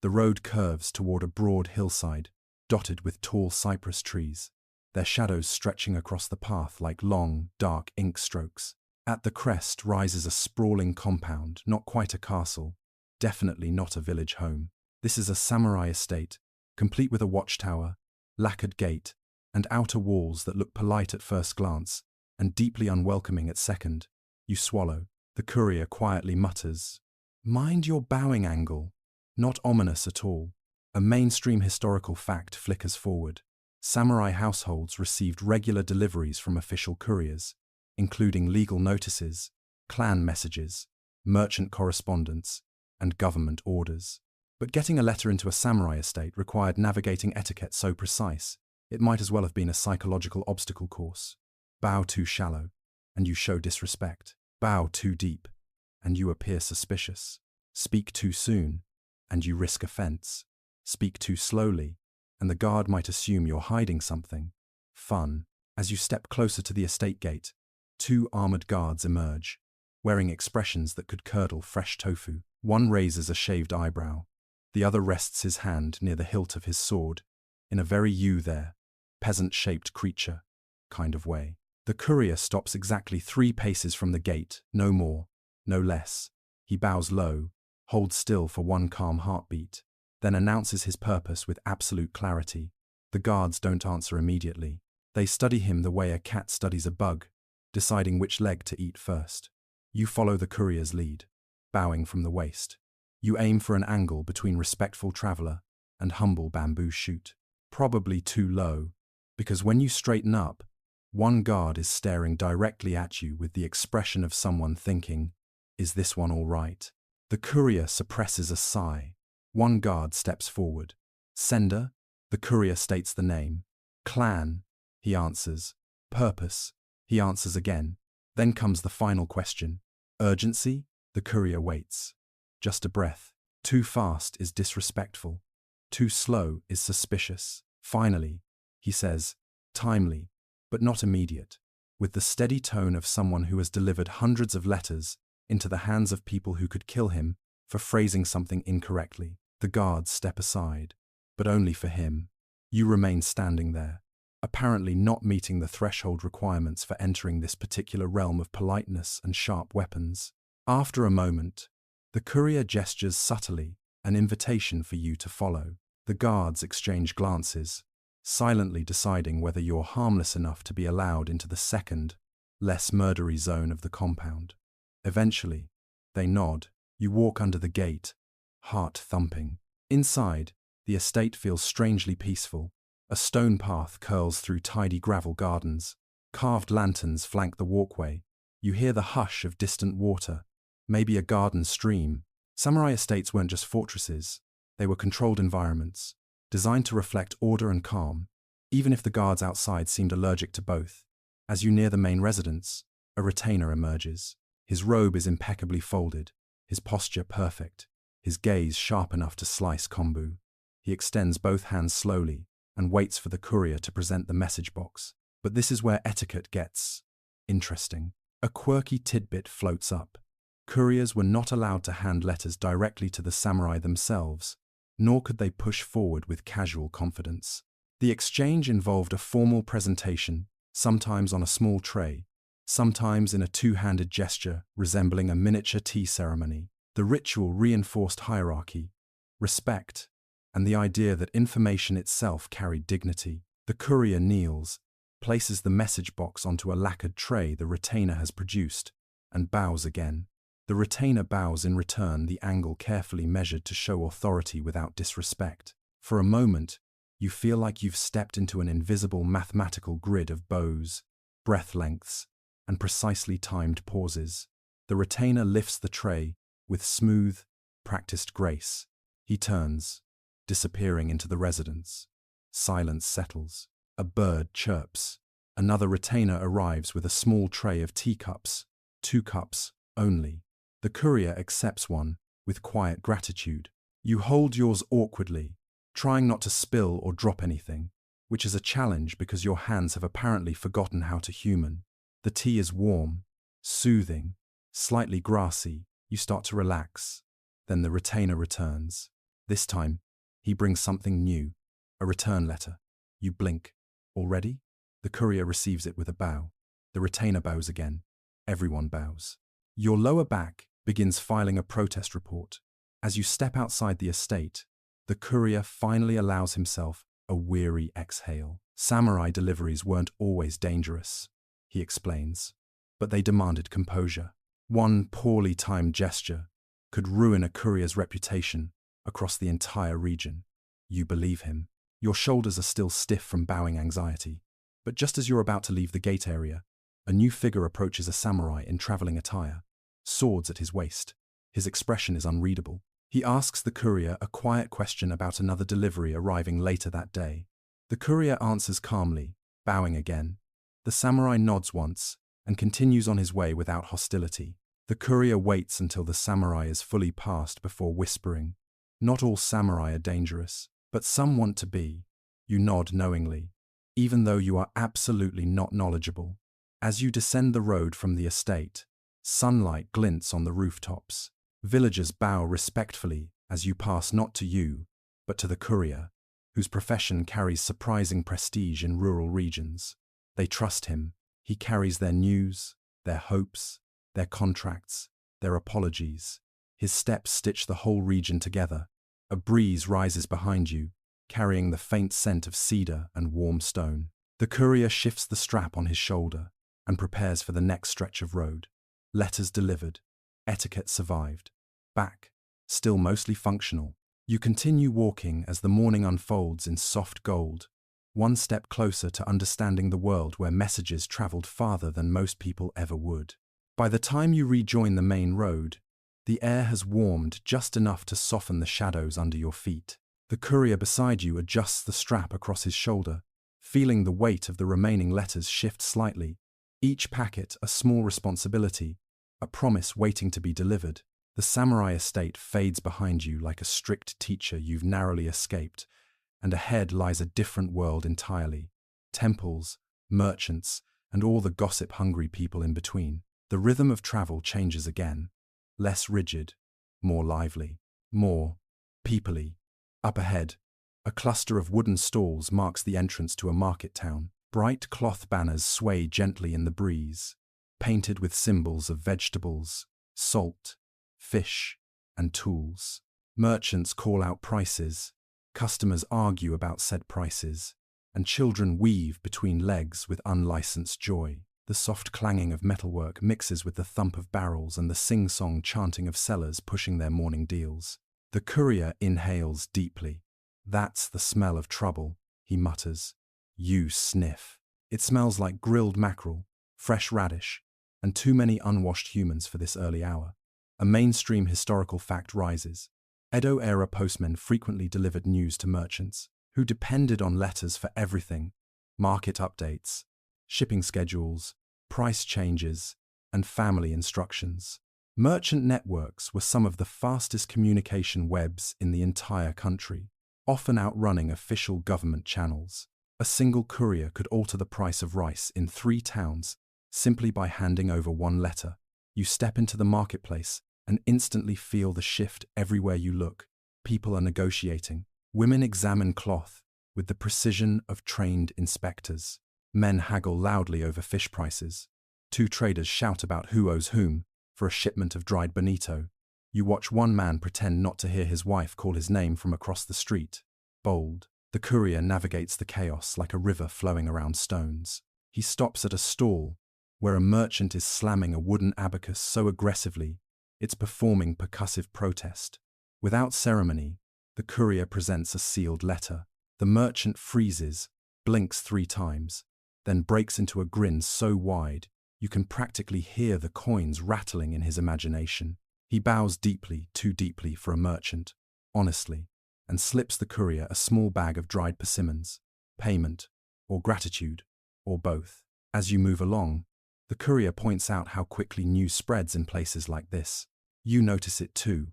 the road curves toward a broad hillside, dotted with tall cypress trees, their shadows stretching across the path like long, dark ink strokes. At the crest rises a sprawling compound, not quite a castle, definitely not a village home. This is a samurai estate, complete with a watchtower, lacquered gate, and outer walls that look polite at first glance, and deeply unwelcoming at second. You swallow. The courier quietly mutters, "Mind your bowing angle." Not ominous at all. A mainstream historical fact flickers forward. Samurai households received regular deliveries from official couriers, including legal notices, clan messages, merchant correspondence, and government orders. But getting a letter into a samurai estate required navigating etiquette so precise, it might as well have been a psychological obstacle course. Bow too shallow, and you show disrespect. Bow too deep, and you appear suspicious. Speak too soon, and you risk offense. Speak too slowly, and the guard might assume you're hiding something. Fun. As you step closer to the estate gate, two armored guards emerge, wearing expressions that could curdle fresh tofu. One raises a shaved eyebrow. The other rests his hand near the hilt of his sword, in a very you there, peasant-shaped creature kind of way. The courier stops exactly 3 paces from the gate, no more, no less. He bows low, holds still for one calm heartbeat, then announces his purpose with absolute clarity. The guards don't answer immediately. They study him the way a cat studies a bug, deciding which leg to eat first. You follow the courier's lead, bowing from the waist. You aim for an angle between respectful traveler and humble bamboo shoot. Probably too low, because when you straighten up, one guard is staring directly at you with the expression of someone thinking, "Is this one all right?" The courier suppresses a sigh. One guard steps forward. "Sender?" The courier states the name. "Clan," he answers. "Purpose?" He answers again. Then comes the final question. "Urgency?" The courier waits. Just a breath. Too fast is disrespectful. Too slow is suspicious. Finally, he says, "Timely, but not immediate," with the steady tone of someone who has delivered hundreds of letters into the hands of people who could kill him for phrasing something incorrectly. The guards step aside, but only for him. You remain standing there, apparently not meeting the threshold requirements for entering this particular realm of politeness and sharp weapons. After a moment, the courier gestures subtly, an invitation for you to follow. The guards exchange glances, silently deciding whether you're harmless enough to be allowed into the second, less murdery zone of the compound. Eventually, they nod. You walk under the gate, heart thumping. Inside, the estate feels strangely peaceful. A stone path curls through tidy gravel gardens. Carved lanterns flank the walkway. You hear the hush of distant water, maybe a garden stream. Samurai estates weren't just fortresses. They were controlled environments, designed to reflect order and calm, even if the guards outside seemed allergic to both. As you near the main residence, a retainer emerges. His robe is impeccably folded, his posture perfect. his gaze sharp enough to slice kombu. He extends both hands slowly and waits for the courier to present the message box. But this is where etiquette gets interesting. A quirky tidbit floats up. Couriers were not allowed to hand letters directly to the samurai themselves, nor could they push forward with casual confidence. The exchange involved a formal presentation, sometimes on a small tray, sometimes in a two-handed gesture resembling a miniature tea ceremony. The ritual reinforced hierarchy, respect, and the idea that information itself carried dignity. The courier kneels, places the message box onto a lacquered tray the retainer has produced, and bows again. The retainer bows in return, the angle carefully measured to show authority without disrespect. For a moment, you feel like you've stepped into an invisible mathematical grid of bows, breath lengths, and precisely timed pauses. The retainer lifts the tray with smooth, practiced grace. He turns, disappearing into the residence. Silence settles. A bird chirps. Another retainer arrives with a small tray of teacups, 2 cups only. The courier accepts one with quiet gratitude. You hold yours awkwardly, trying not to spill or drop anything, which is a challenge because your hands have apparently forgotten how to human. The tea is warm, soothing, slightly grassy. You start to relax. Then the retainer returns. This time, he brings something new, a return letter. You blink. Already? The courier receives it with a bow. The retainer bows again. Everyone bows. Your lower back begins filing a protest report. As you step outside the estate, the courier finally allows himself a weary exhale. Samurai deliveries weren't always dangerous, he explains, but they demanded composure. One poorly timed gesture could ruin a courier's reputation across the entire region. You believe him. Your shoulders are still stiff from bowing anxiety, but just as you're about to leave the gate area, a new figure approaches a samurai in traveling attire, swords at his waist. His expression is unreadable. He asks the courier a quiet question about another delivery arriving later that day. The courier answers calmly, bowing again. The samurai nods once and continues on his way without hostility. The courier waits until the samurai is fully passed before whispering, "Not all samurai are dangerous, but some want to be." You nod knowingly, even though you are absolutely not knowledgeable. As you descend the road from the estate, sunlight glints on the rooftops. Villagers bow respectfully as you pass not to you, but to the courier, whose profession carries surprising prestige in rural regions. They trust him. He carries their news, their hopes, their contracts, their apologies. His steps stitch the whole region together. A breeze rises behind you, carrying the faint scent of cedar and warm stone. The courier shifts the strap on his shoulder and prepares for the next stretch of road. Letters delivered. Etiquette survived. Back, still mostly functional. You continue walking as the morning unfolds in soft gold, one step closer to understanding the world where messages traveled farther than most people ever would. By the time you rejoin the main road, the air has warmed just enough to soften the shadows under your feet. The courier beside you adjusts the strap across his shoulder, feeling the weight of the remaining letters shift slightly. Each packet a small responsibility, a promise waiting to be delivered. The samurai estate fades behind you like a strict teacher you've narrowly escaped, and ahead lies a different world entirely. Temples, merchants, and all the gossip-hungry people in between. The rhythm of travel changes again. Less rigid, more lively, more people-y. Up ahead, a cluster of wooden stalls marks the entrance to a market town. Bright cloth banners sway gently in the breeze, painted with symbols of vegetables, salt, fish, and tools. Merchants call out prices, customers argue about said prices, and children weave between legs with unlicensed joy. The soft clanging of metalwork mixes with the thump of barrels and the sing-song chanting of sellers pushing their morning deals. The courier inhales deeply. "That's the smell of trouble," he mutters. You sniff. It smells like grilled mackerel, fresh radish, and too many unwashed humans for this early hour. A mainstream historical fact rises. Edo-Era postmen frequently delivered news to merchants, who depended on letters for everything: market updates, shipping schedules, price changes, and family instructions. Merchant networks were some of the fastest communication webs in the entire country, often outrunning official government channels. A single courier could alter the price of rice in 3 towns simply by handing over one letter. You step into the marketplace and instantly feel the shift everywhere you look. People are negotiating. Women examine cloth with the precision of trained inspectors. Men haggle loudly over fish prices. 2 traders shout about who owes whom for a shipment of dried bonito. You watch one man pretend not to hear his wife call his name from across the street. Bold, the courier navigates the chaos like a river flowing around stones. He stops at a stall where a merchant is slamming a wooden abacus so aggressively it's performing percussive protest. Without ceremony, the courier presents a sealed letter. The merchant freezes, blinks 3 times, then breaks into a grin so wide you can practically hear the coins rattling in his imagination. He bows deeply, too deeply for a merchant, honestly, and slips the courier a small bag of dried persimmons. Payment, or gratitude, or both. As you move along, the courier points out how quickly news spreads in places like this. You notice it too.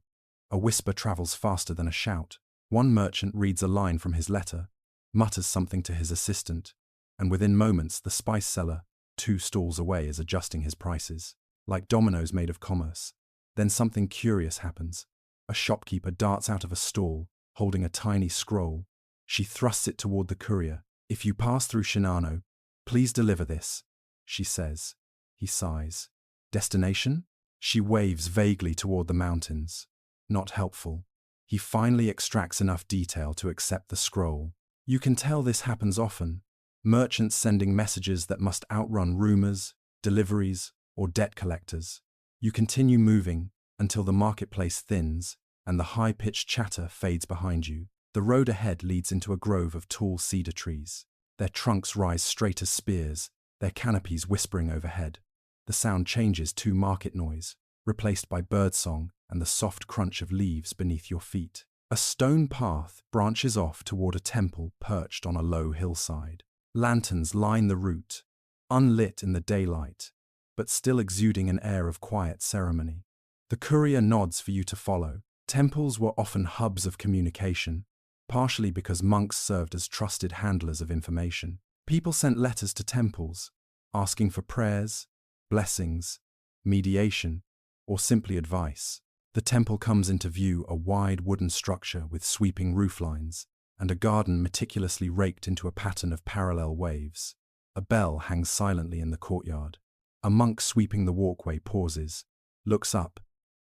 A whisper travels faster than a shout. One merchant reads a line from his letter, mutters something to his assistant, and within moments the spice seller, 2 stalls away, is adjusting his prices, like dominoes made of commerce. Then something curious happens. A shopkeeper darts out of a stall, holding a tiny scroll. She thrusts it toward the courier. "If you pass through Shinano, please deliver this," she says. He sighs. "Destination?" She waves vaguely toward the mountains. Not helpful. He finally extracts enough detail to accept the scroll. You can tell this happens often. Merchants sending messages that must outrun rumors, deliveries, or debt collectors. You continue moving until the marketplace thins and the high-pitched chatter fades behind you. The road ahead leads into a grove of tall cedar trees. Their trunks rise straight as spears, their canopies whispering overhead. The sound changes to market noise, replaced by birdsong and the soft crunch of leaves beneath your feet. A stone path branches off toward a temple perched on a low hillside. Lanterns line the route, unlit in the daylight, but still exuding an air of quiet ceremony. The courier nods for you to follow. Temples were often hubs of communication, partially because monks served as trusted handlers of information. People sent letters to temples, asking for prayers, blessings, mediation, or simply advice. The temple comes into view, a wide wooden structure with sweeping rooflines, and a garden meticulously raked into a pattern of parallel waves. A bell hangs silently in the courtyard. A monk sweeping the walkway pauses, looks up,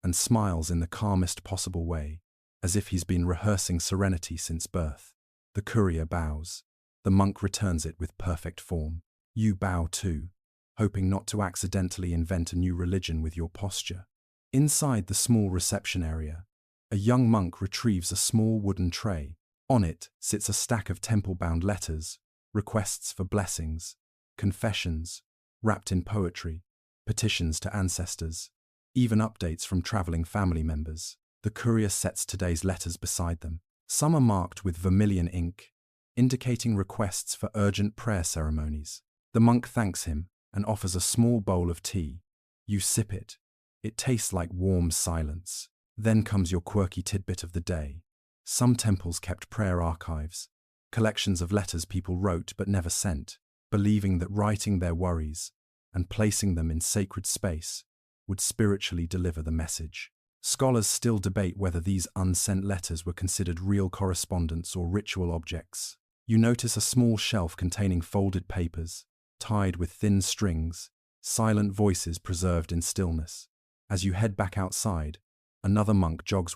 and smiles in the calmest possible way, as if he's been rehearsing serenity since birth. The courier bows. The monk returns it with perfect form. You bow too, hoping not to accidentally invent a new religion with your posture. Inside the small reception area, a young monk retrieves a small wooden tray. On it sits a stack of temple-bound letters, requests for blessings, confessions, wrapped in poetry, petitions to ancestors, even updates from traveling family members. The courier sets today's letters beside them. Some are marked with vermilion ink, indicating requests for urgent prayer ceremonies. The monk thanks him and offers a small bowl of tea. You sip it. It tastes like warm silence. Then comes your quirky tidbit of the day. Some temples kept prayer archives, collections of letters people wrote but never sent, believing that writing their worries and placing them in sacred space would spiritually deliver the message. Scholars still debate whether these unsent letters were considered real correspondence or ritual objects. You notice a small shelf containing folded papers, tied with thin strings, silent voices preserved in stillness. As you head back outside, another monk jogs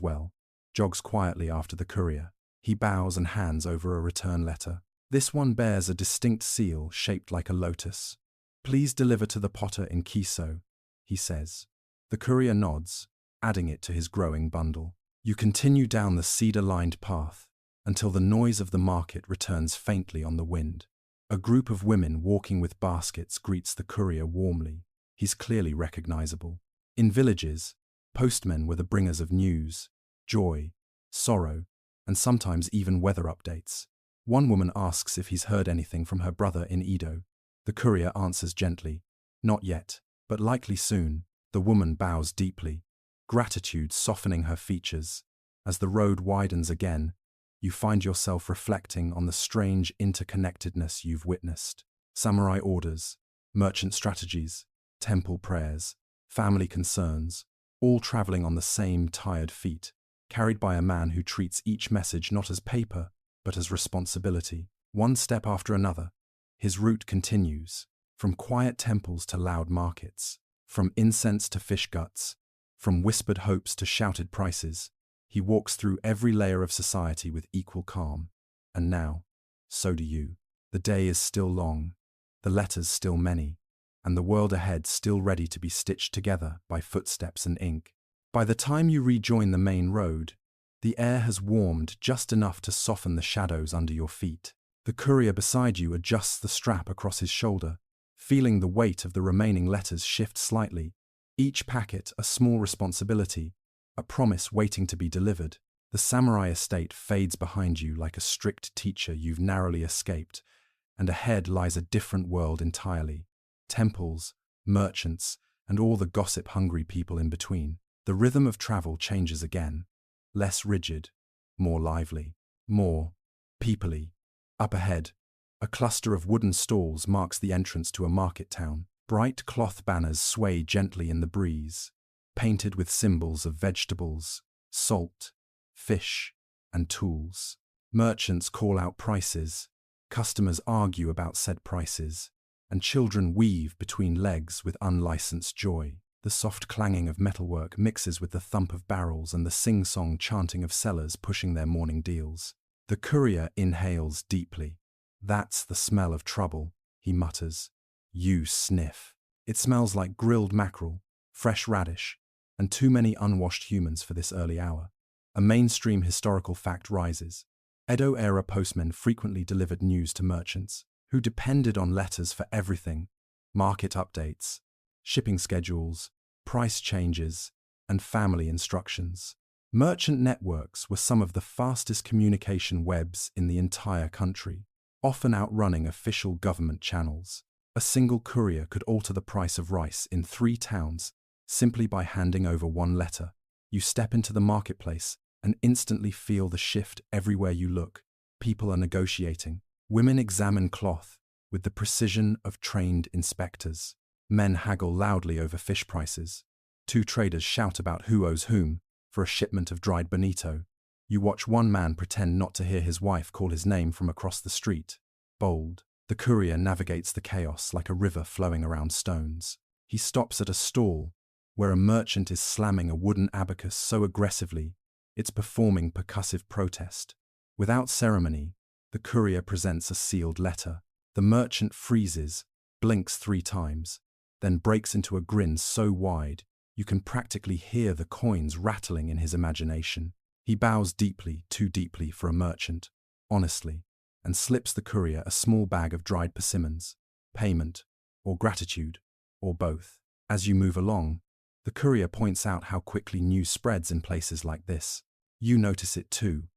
quietly after the courier. He bows and hands over a return letter. This one bears a distinct seal shaped like a lotus. "Please deliver to the potter in Kiso," he says. The courier nods, adding it to his growing bundle. You continue down the cedar-lined path until the noise of the market returns faintly on the wind. A group of women walking with baskets greets the courier warmly. He's clearly recognizable. In villages, postmen were the bringers of news, joy, sorrow, and sometimes even weather updates. One woman asks if he's heard anything from her brother in Edo. The courier answers gently, "Not yet, but likely soon." The woman bows deeply. gratitude softening her features. As the road widens again, you find yourself reflecting on the strange interconnectedness you've witnessed. Samurai orders, merchant strategies, temple prayers, family concerns, all traveling on the same tired feet, carried by a man who treats each message not as paper, but as responsibility. One step after another, his route continues, from quiet temples to loud markets, from incense to fish guts, from whispered hopes to shouted prices. He walks through every layer of society with equal calm. And now, so do you. The day is still long, the letters still many, and the world ahead still ready to be stitched together by footsteps and ink. By the time you rejoin the main road, the air has warmed just enough to soften the shadows under your feet. The courier beside you adjusts the strap across his shoulder, feeling the weight of the remaining letters shift slightly, each packet a small responsibility, a promise waiting to be delivered. The samurai estate fades behind you like a strict teacher you've narrowly escaped, and ahead lies a different world entirely. Temples, merchants, and all the gossip-hungry people in between. The rhythm of travel changes again, less rigid, more lively, more people-y. Up ahead, a cluster of wooden stalls marks the entrance to a market town. Bright cloth banners sway gently in the breeze, painted with symbols of vegetables, salt, fish, and tools. Merchants call out prices, customers argue about said prices, and children weave between legs with unlicensed joy. The soft clanging of metalwork mixes with the thump of barrels and the sing-song chanting of sellers pushing their morning deals. The courier inhales deeply. "That's the smell of trouble," he mutters. You sniff. It smells like grilled mackerel, fresh radish, and too many unwashed humans for this early hour. A mainstream historical fact rises. Edo-era postmen frequently delivered news to merchants, who depended on letters for everything: market updates, shipping schedules, price changes, and family instructions. Merchant networks were some of the fastest communication webs in the entire country, often outrunning official government channels. A single courier could alter the price of rice in 3 towns simply by handing over one letter. You step into the marketplace and instantly feel the shift everywhere you look. People are negotiating. Women examine cloth with the precision of trained inspectors. Men haggle loudly over fish prices. 2 traders shout about who owes whom for a shipment of dried bonito. You watch one man pretend not to hear his wife call his name from across the street. Bold. The courier navigates the chaos like a river flowing around stones. He stops at a stall where a merchant is slamming a wooden abacus so aggressively it's performing percussive protest. Without ceremony, the courier presents a sealed letter. The merchant freezes, blinks 3 times, then breaks into a grin so wide you can practically hear the coins rattling in his imagination. He bows deeply, too deeply for a merchant, honestly, and slips the courier a small bag of dried persimmons. Payment, or gratitude, or both. As you move along, the courier points out how quickly news spreads in places like this. You notice it too.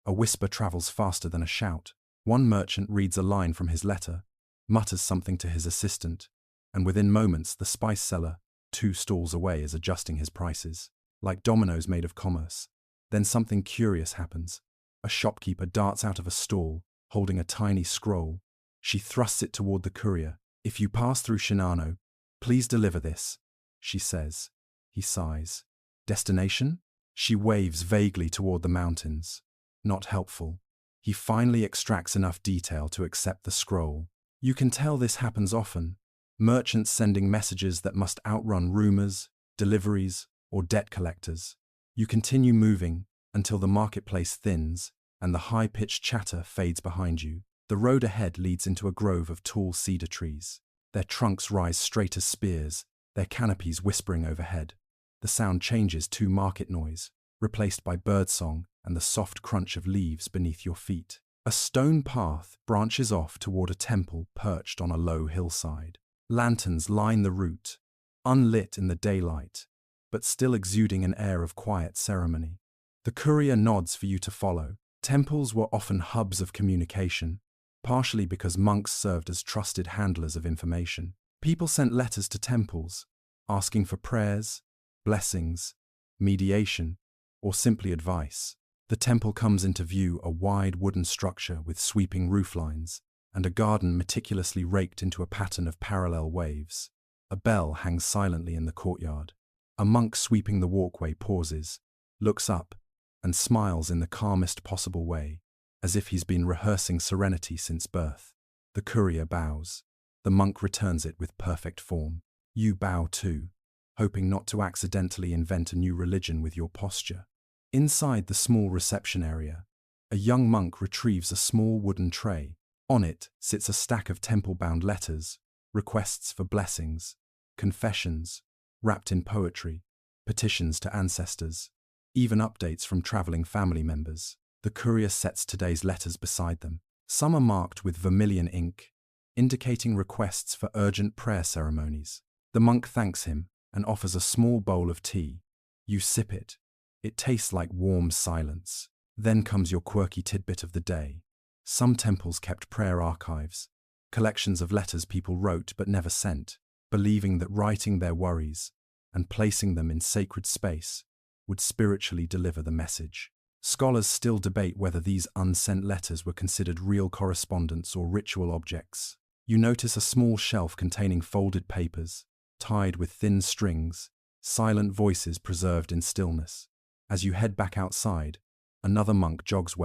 A whisper travels faster than a shout. One merchant reads a line from his letter, mutters something to his assistant, and within moments the spice seller, 2 stalls away, is adjusting his prices, like dominoes made of commerce. Then something curious happens. A shopkeeper darts out of a stall, holding a tiny scroll. She thrusts it toward the courier. "If you pass through Shinano, please deliver this," she says. He sighs. "Destination?" She waves vaguely toward the mountains. Not helpful. He finally extracts enough detail to accept the scroll. You can tell this happens often. Merchants sending messages that must outrun rumors, deliveries, or debt collectors. You continue moving until the marketplace thins and the high-pitched chatter fades behind you. The road ahead leads into a grove of tall cedar trees. Their trunks rise straight as spears, their canopies whispering overhead. The sound changes to market noise, replaced by birdsong and the soft crunch of leaves beneath your feet. A stone path branches off toward a temple perched on a low hillside. Lanterns line the route, unlit in the daylight, but still exuding an air of quiet ceremony. The courier nods for you to follow. Temples were often hubs of communication, partially because monks served as trusted handlers of information. People sent letters to temples, asking for prayers, blessings, mediation, or simply advice. The temple comes into view, a wide wooden structure with sweeping rooflines, and a garden meticulously raked into a pattern of parallel waves. A bell hangs silently in the courtyard. A monk sweeping the walkway pauses, looks up, and smiles in the calmest possible way, as if he's been rehearsing serenity since birth. The courier bows. The monk returns it with perfect form. You bow too, hoping not to accidentally invent a new religion with your posture. Inside the small reception area, a young monk retrieves a small wooden tray. On it sits a stack of temple-bound letters, requests for blessings, confessions, wrapped in poetry, petitions to ancestors, even updates from traveling family members. The courier sets today's letters beside them. Some are marked with vermilion ink, indicating requests for urgent prayer ceremonies. The monk thanks him and offers a small bowl of tea. You sip it. It tastes like warm silence. Then comes your quirky tidbit of the day. Some temples kept prayer archives, collections of letters people wrote but never sent, believing that writing their worries and placing them in sacred space would spiritually deliver the message. Scholars still debate whether these unsent letters were considered real correspondence or ritual objects. You notice a small shelf containing folded papers, tied with thin strings, silent voices preserved in stillness. As you head back outside, another monk jogs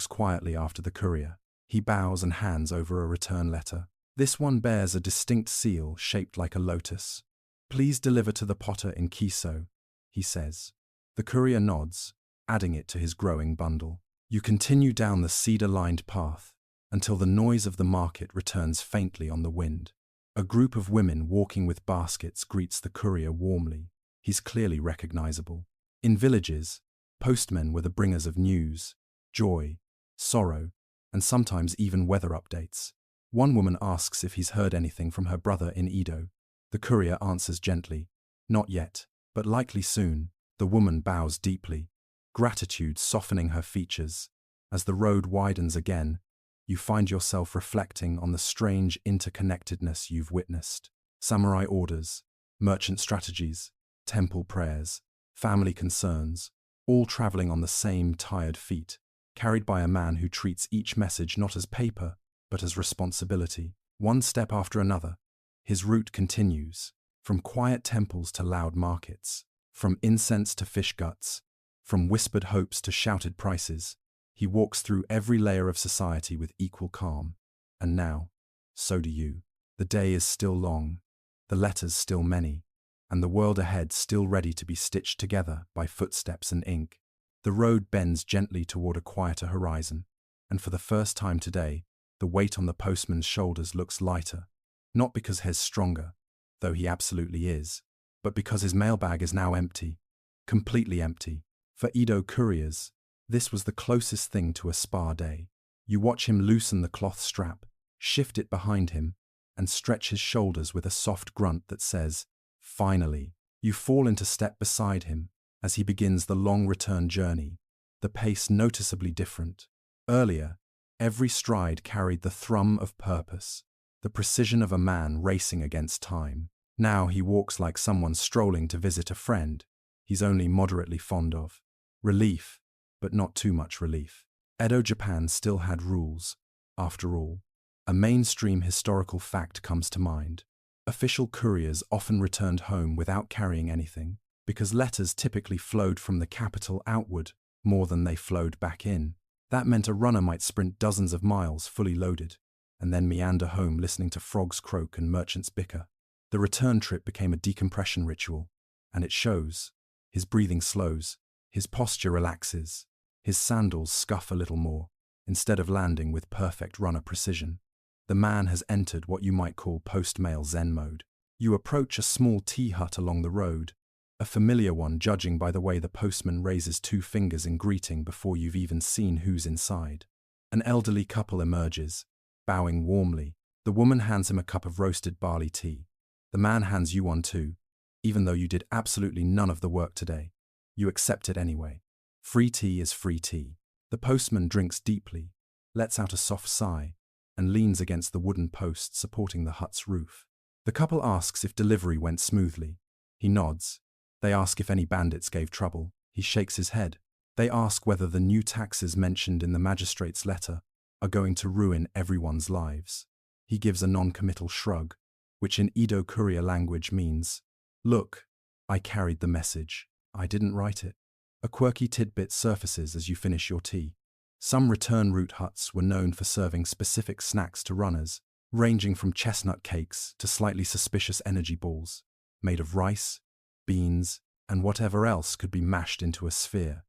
quietly after the courier. He bows and hands over a return letter. This one bears a distinct seal shaped like a lotus. Please deliver to the potter in Kiso, he says. The courier nods, adding it to his growing bundle. You continue down the cedar-lined path until the noise of the market returns faintly on the wind. A group of women walking with baskets greets the courier warmly. He's clearly recognizable. In villages, postmen were the bringers of news, joy, sorrow, and sometimes even weather updates. One woman asks if he's heard anything from her brother in Edo. The courier answers gently, "Not yet, but likely soon." The woman bows deeply, gratitude softening her features. As the road widens again, you find yourself reflecting on the strange interconnectedness you've witnessed. Samurai orders, merchant strategies, temple prayers, family concerns, all traveling on the same tired feet, carried by a man who treats each message not as paper, but as responsibility. One step after another, his route continues, from quiet temples to loud markets, from incense to fish guts, from whispered hopes to shouted prices. He walks through every layer of society with equal calm. And now, so do you. The day is still long, the letters still many, and the world ahead still ready to be stitched together by footsteps and ink. The road bends gently toward a quieter horizon, and for the first time today, the weight on the postman's shoulders looks lighter, not because he's stronger, though he absolutely is, but because his mailbag is now empty, completely empty. For Edo couriers, this was the closest thing to a spa day. You watch him loosen the cloth strap, shift it behind him, and stretch his shoulders with a soft grunt that says, "Finally." You fall into step beside him as he begins the long return journey, the pace noticeably different. Earlier, every stride carried the thrum of purpose, the precision of a man racing against time. Now he walks like someone strolling to visit a friend he's only moderately fond of. Relief, but not too much relief. Edo Japan still had rules, after all. A mainstream historical fact comes to mind. Official couriers often returned home without carrying anything, because letters typically flowed from the capital outward more than they flowed back in. That meant a runner might sprint dozens of miles fully loaded, and then meander home listening to frogs croak and merchants bicker. The return trip became a decompression ritual, and it shows. His breathing slows, his posture relaxes, his sandals scuff a little more, instead of landing with perfect runner precision. The man has entered what you might call post-mail Zen mode. You approach a small tea hut along the road, a familiar one judging by the way the postman raises 2 fingers in greeting before you've even seen who's inside. An elderly couple emerges, bowing warmly. The woman hands him a cup of roasted barley tea. The man hands you one too, even though you did absolutely none of the work today. You accept it anyway. Free tea is free tea. The postman drinks deeply, lets out a soft sigh, and leans against the wooden post supporting the hut's roof. The couple asks if delivery went smoothly. He nods, They ask if any bandits gave trouble. He shakes his head. They ask whether the new taxes mentioned in the magistrate's letter are going to ruin everyone's lives. He gives a non-committal shrug, which in Edo courier language means, "Look, I carried the message. I didn't write it." A quirky tidbit surfaces as you finish your tea. Some return route huts were known for serving specific snacks to runners, ranging from chestnut cakes to slightly suspicious energy balls, made of rice, beans, and whatever else could be mashed into a sphere.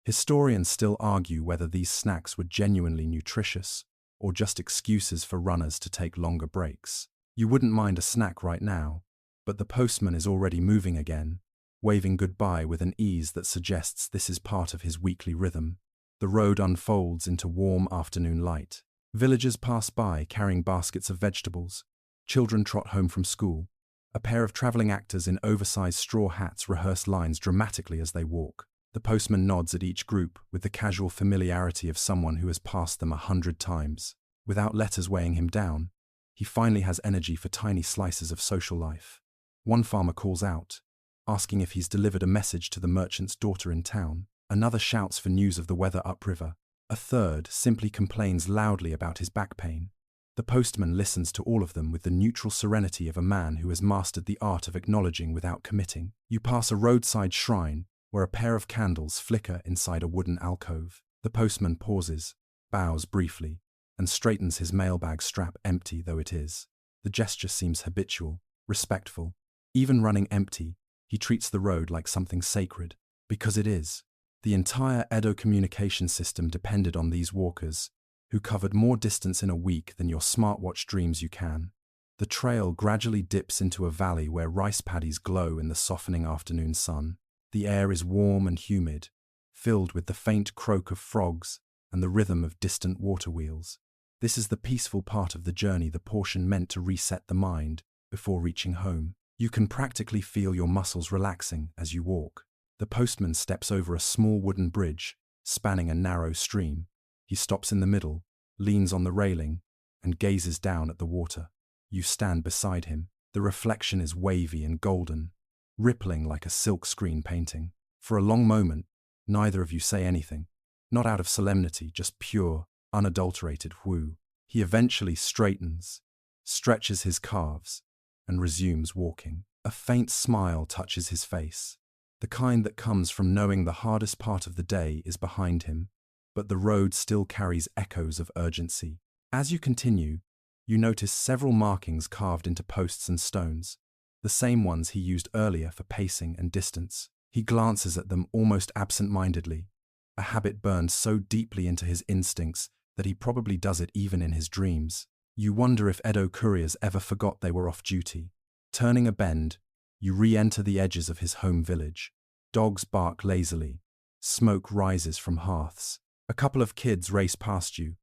Historians still argue whether these snacks were genuinely nutritious or just excuses for runners to take longer breaks. You wouldn't mind a snack right now, but the postman is already moving again, waving goodbye with an ease that suggests this is part of his weekly rhythm. The road unfolds into warm afternoon light. Villagers pass by carrying baskets of vegetables. Children trot home from school. A pair of traveling actors in oversized straw hats rehearse lines dramatically as they walk. The postman nods at each group with the casual familiarity of someone who has passed them 100 times. Without letters weighing him down, he finally has energy for tiny slices of social life. One farmer calls out, asking if he's delivered a message to the merchant's daughter in town. Another shouts for news of the weather upriver. A third simply complains loudly about his back pain. The postman listens to all of them with the neutral serenity of a man who has mastered the art of acknowledging without committing. You pass a roadside shrine where a pair of candles flicker inside a wooden alcove. The postman pauses, bows briefly, and straightens his mailbag strap, empty though it is. The gesture seems habitual, respectful. Even running empty, he treats the road like something sacred, because it is. The entire Edo communication system depended on these walkers, who covered more distance in a week than your smartwatch dreams you can. The trail gradually dips into a valley where rice paddies glow in the softening afternoon sun. The air is warm and humid, filled with the faint croak of frogs and the rhythm of distant water wheels. This is the peaceful part of the journey, the portion meant to reset the mind before reaching home. You can practically feel your muscles relaxing as you walk. The postman steps over a small wooden bridge, spanning a narrow stream. He stops in the middle, leans on the railing, and gazes down at the water. You stand beside him. The reflection is wavy and golden, rippling like a silkscreen painting. For a long moment, neither of you say anything. Not out of solemnity, just pure, unadulterated whoo. He eventually straightens, stretches his calves, and resumes walking. A faint smile touches his face, the kind that comes from knowing the hardest part of the day is behind him, but the road still carries echoes of urgency. As you continue, you notice several markings carved into posts and stones, the same ones he used earlier for pacing and distance. He glances at them almost absent-mindedly, a habit burned so deeply into his instincts that he probably does it even in his dreams. You wonder if Edo couriers ever forgot they were off duty. Turning a bend, you re-enter the edges of his home village. Dogs bark lazily. Smoke rises from hearths. A couple of kids race past you,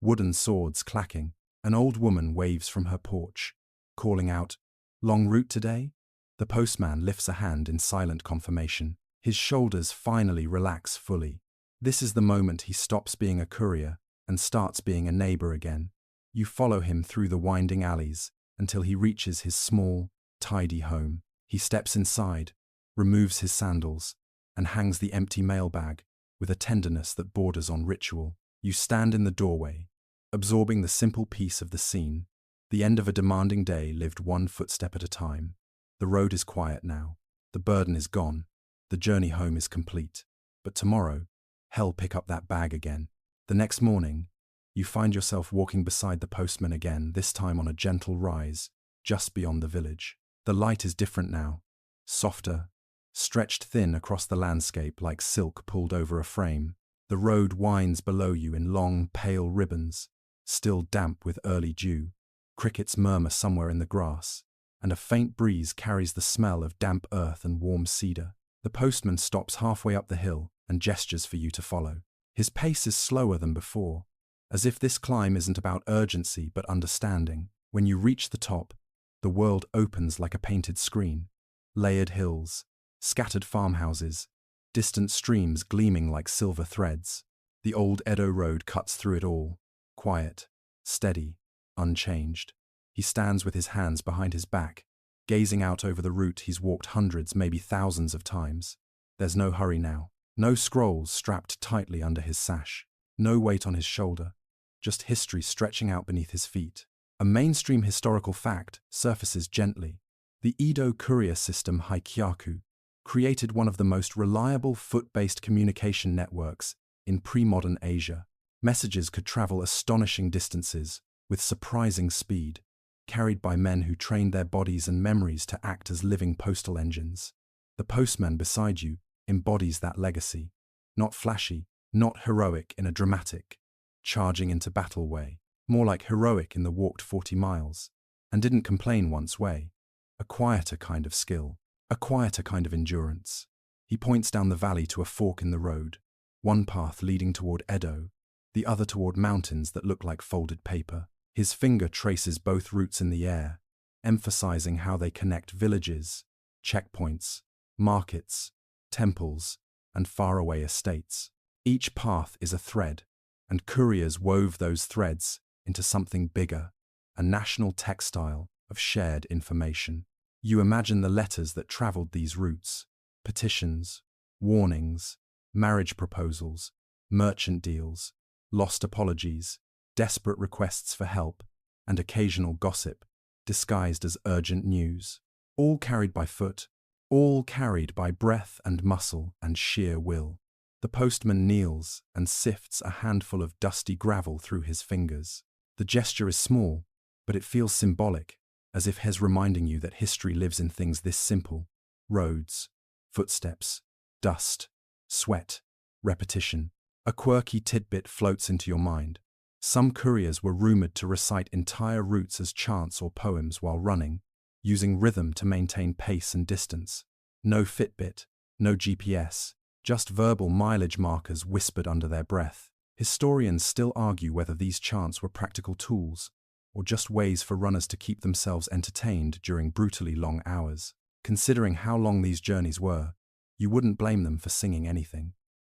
wooden swords clacking. An old woman waves from her porch, calling out, "Long route today?" The postman lifts a hand in silent confirmation. His shoulders finally relax fully. This is the moment he stops being a courier and starts being a neighbor again. You follow him through the winding alleys until he reaches his small, tidy home. He steps inside, removes his sandals, and hangs the empty mailbag with a tenderness that borders on ritual. You stand in the doorway, absorbing the simple peace of the scene. The end of a demanding day lived one footstep at a time. The road is quiet now. The burden is gone. The journey home is complete. But tomorrow, hell, pick up that bag again. The next morning, you find yourself walking beside the postman again, this time on a gentle rise, just beyond the village. The light is different now, softer, stretched thin across the landscape like silk pulled over a frame. The road winds below you in long, pale ribbons, still damp with early dew. Crickets murmur somewhere in the grass, and a faint breeze carries the smell of damp earth and warm cedar. The postman stops halfway up the hill and gestures for you to follow. His pace is slower than before, as if this climb isn't about urgency but understanding. When you reach the top, the world opens like a painted screen. Layered hills, scattered farmhouses, distant streams gleaming like silver threads. The old Edo road cuts through it all, quiet, steady, unchanged. He stands with his hands behind his back, gazing out over the route he's walked hundreds, maybe thousands of times. There's no hurry now. No scrolls strapped tightly under his sash. No weight on his shoulder. Just history stretching out beneath his feet. A mainstream historical fact surfaces gently. The Edo courier system Haikyaku created one of the most reliable foot-based communication networks in pre-modern Asia. Messages could travel astonishing distances with surprising speed, carried by men who trained their bodies and memories to act as living postal engines. The postman beside you embodies that legacy. Not flashy, not heroic in a dramatic, charging into battle way. More like heroic in the walked 40 miles, and didn't complain once way. A quieter kind of skill, a quieter kind of endurance. He points down the valley to a fork in the road, one path leading toward Edo, the other toward mountains that look like folded paper. His finger traces both routes in the air, emphasizing how they connect villages, checkpoints, markets, temples, and faraway estates. Each path is a thread, and couriers wove those threads into something bigger, a national textile of shared information. You imagine the letters that traveled these routes: petitions, warnings, marriage proposals, merchant deals, lost apologies, desperate requests for help, and occasional gossip, disguised as urgent news. All carried by foot, all carried by breath and muscle and sheer will. The postman kneels and sifts a handful of dusty gravel through his fingers. The gesture is small, but it feels symbolic, as if he's reminding you that history lives in things this simple: roads, footsteps, dust, sweat, repetition. A quirky tidbit floats into your mind. Some couriers were rumored to recite entire routes as chants or poems while running, using rhythm to maintain pace and distance. No Fitbit, no GPS, just verbal mileage markers whispered under their breath. Historians still argue whether these chants were practical tools, or just ways for runners to keep themselves entertained during brutally long hours. Considering how long these journeys were, you wouldn't blame them for singing anything,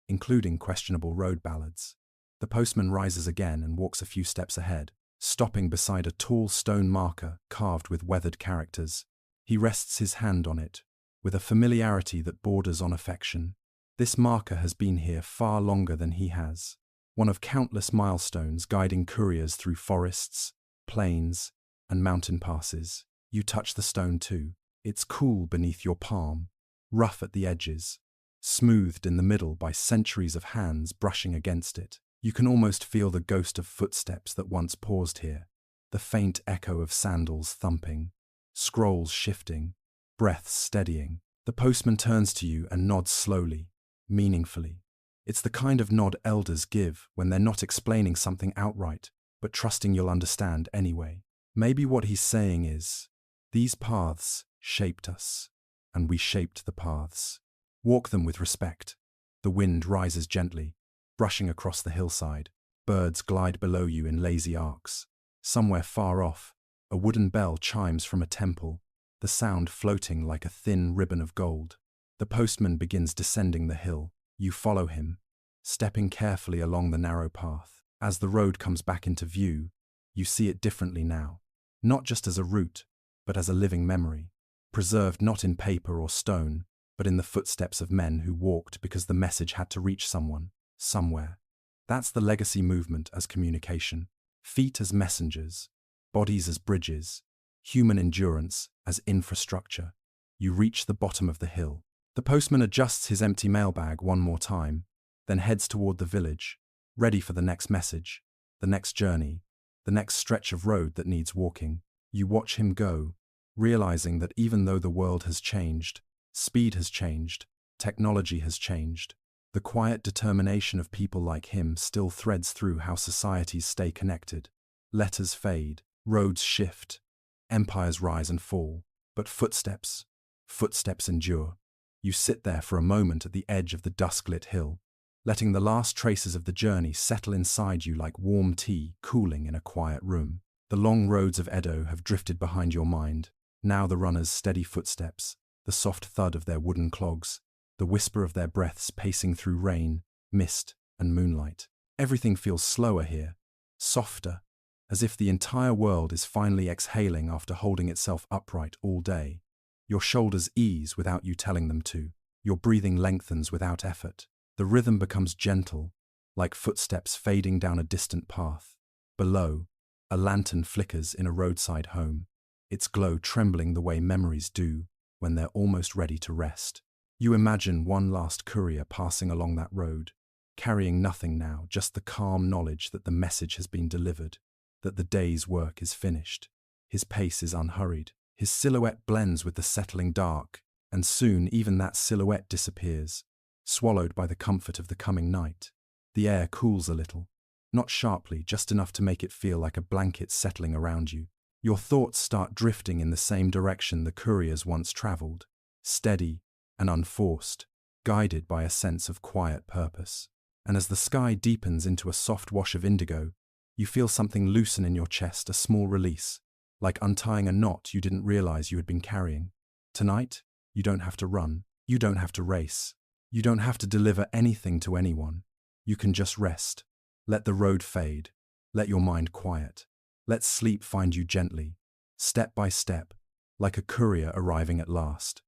including questionable road ballads. The postman rises again and walks a few steps ahead, stopping beside a tall stone marker carved with weathered characters. He rests his hand on it, with a familiarity that borders on affection. This marker has been here far longer than he has. One of countless milestones guiding couriers through forests, plains, and mountain passes. You touch the stone too. It's cool beneath your palm, rough at the edges, smoothed in the middle by centuries of hands brushing against it. You can almost feel the ghost of footsteps that once paused here, the faint echo of sandals thumping, scrolls shifting, breaths steadying. The postman turns to you and nods slowly, meaningfully. It's the kind of nod elders give when they're not explaining something outright, but trusting you'll understand anyway. Maybe what he's saying is, these paths shaped us, and we shaped the paths. Walk them with respect. The wind rises gently, brushing across the hillside. Birds glide below you in lazy arcs. Somewhere far off, a wooden bell chimes from a temple, the sound floating like a thin ribbon of gold. The postman begins descending the hill. You follow him, stepping carefully along the narrow path. As the road comes back into view, you see it differently now. Not just as a route, but as a living memory, preserved not in paper or stone, but in the footsteps of men who walked because the message had to reach someone, somewhere. That's the legacy movement as communication. Feet as messengers, bodies as bridges, human endurance as infrastructure. You reach the bottom of the hill. The postman adjusts his empty mailbag one more time, then heads toward the village, ready for the next message, the next journey, the next stretch of road that needs walking. You watch him go, realizing that even though the world has changed, speed has changed, technology has changed, the quiet determination of people like him still threads through how societies stay connected. Letters fade, roads shift, empires rise and fall, but footsteps endure. You sit there for a moment at the edge of the dusk-lit hill, letting the last traces of the journey settle inside you like warm tea cooling in a quiet room. The long roads of Edo have drifted behind your mind. Now the runners' steady footsteps, the soft thud of their wooden clogs, the whisper of their breaths pacing through rain, mist, and moonlight. Everything feels slower here, softer, as if the entire world is finally exhaling after holding itself upright all day. Your shoulders ease without you telling them to. Your breathing lengthens without effort. The rhythm becomes gentle, like footsteps fading down a distant path. Below, a lantern flickers in a roadside home, its glow trembling the way memories do when they're almost ready to rest. You imagine one last courier passing along that road, carrying nothing now, just the calm knowledge that the message has been delivered, that the day's work is finished. His pace is unhurried. His silhouette blends with the settling dark, and soon even that silhouette disappears, swallowed by the comfort of the coming night. The air cools a little, not sharply, just enough to make it feel like a blanket settling around you. Your thoughts start drifting in the same direction the couriers once traveled, steady and unforced, guided by a sense of quiet purpose. And as the sky deepens into a soft wash of indigo, you feel something loosen in your chest, a small release, like untying a knot you didn't realize you had been carrying. Tonight, you don't have to run. You don't have to race. You don't have to deliver anything to anyone. You can just rest. Let the road fade. Let your mind quiet. Let sleep find you gently, step by step, like a courier arriving at last.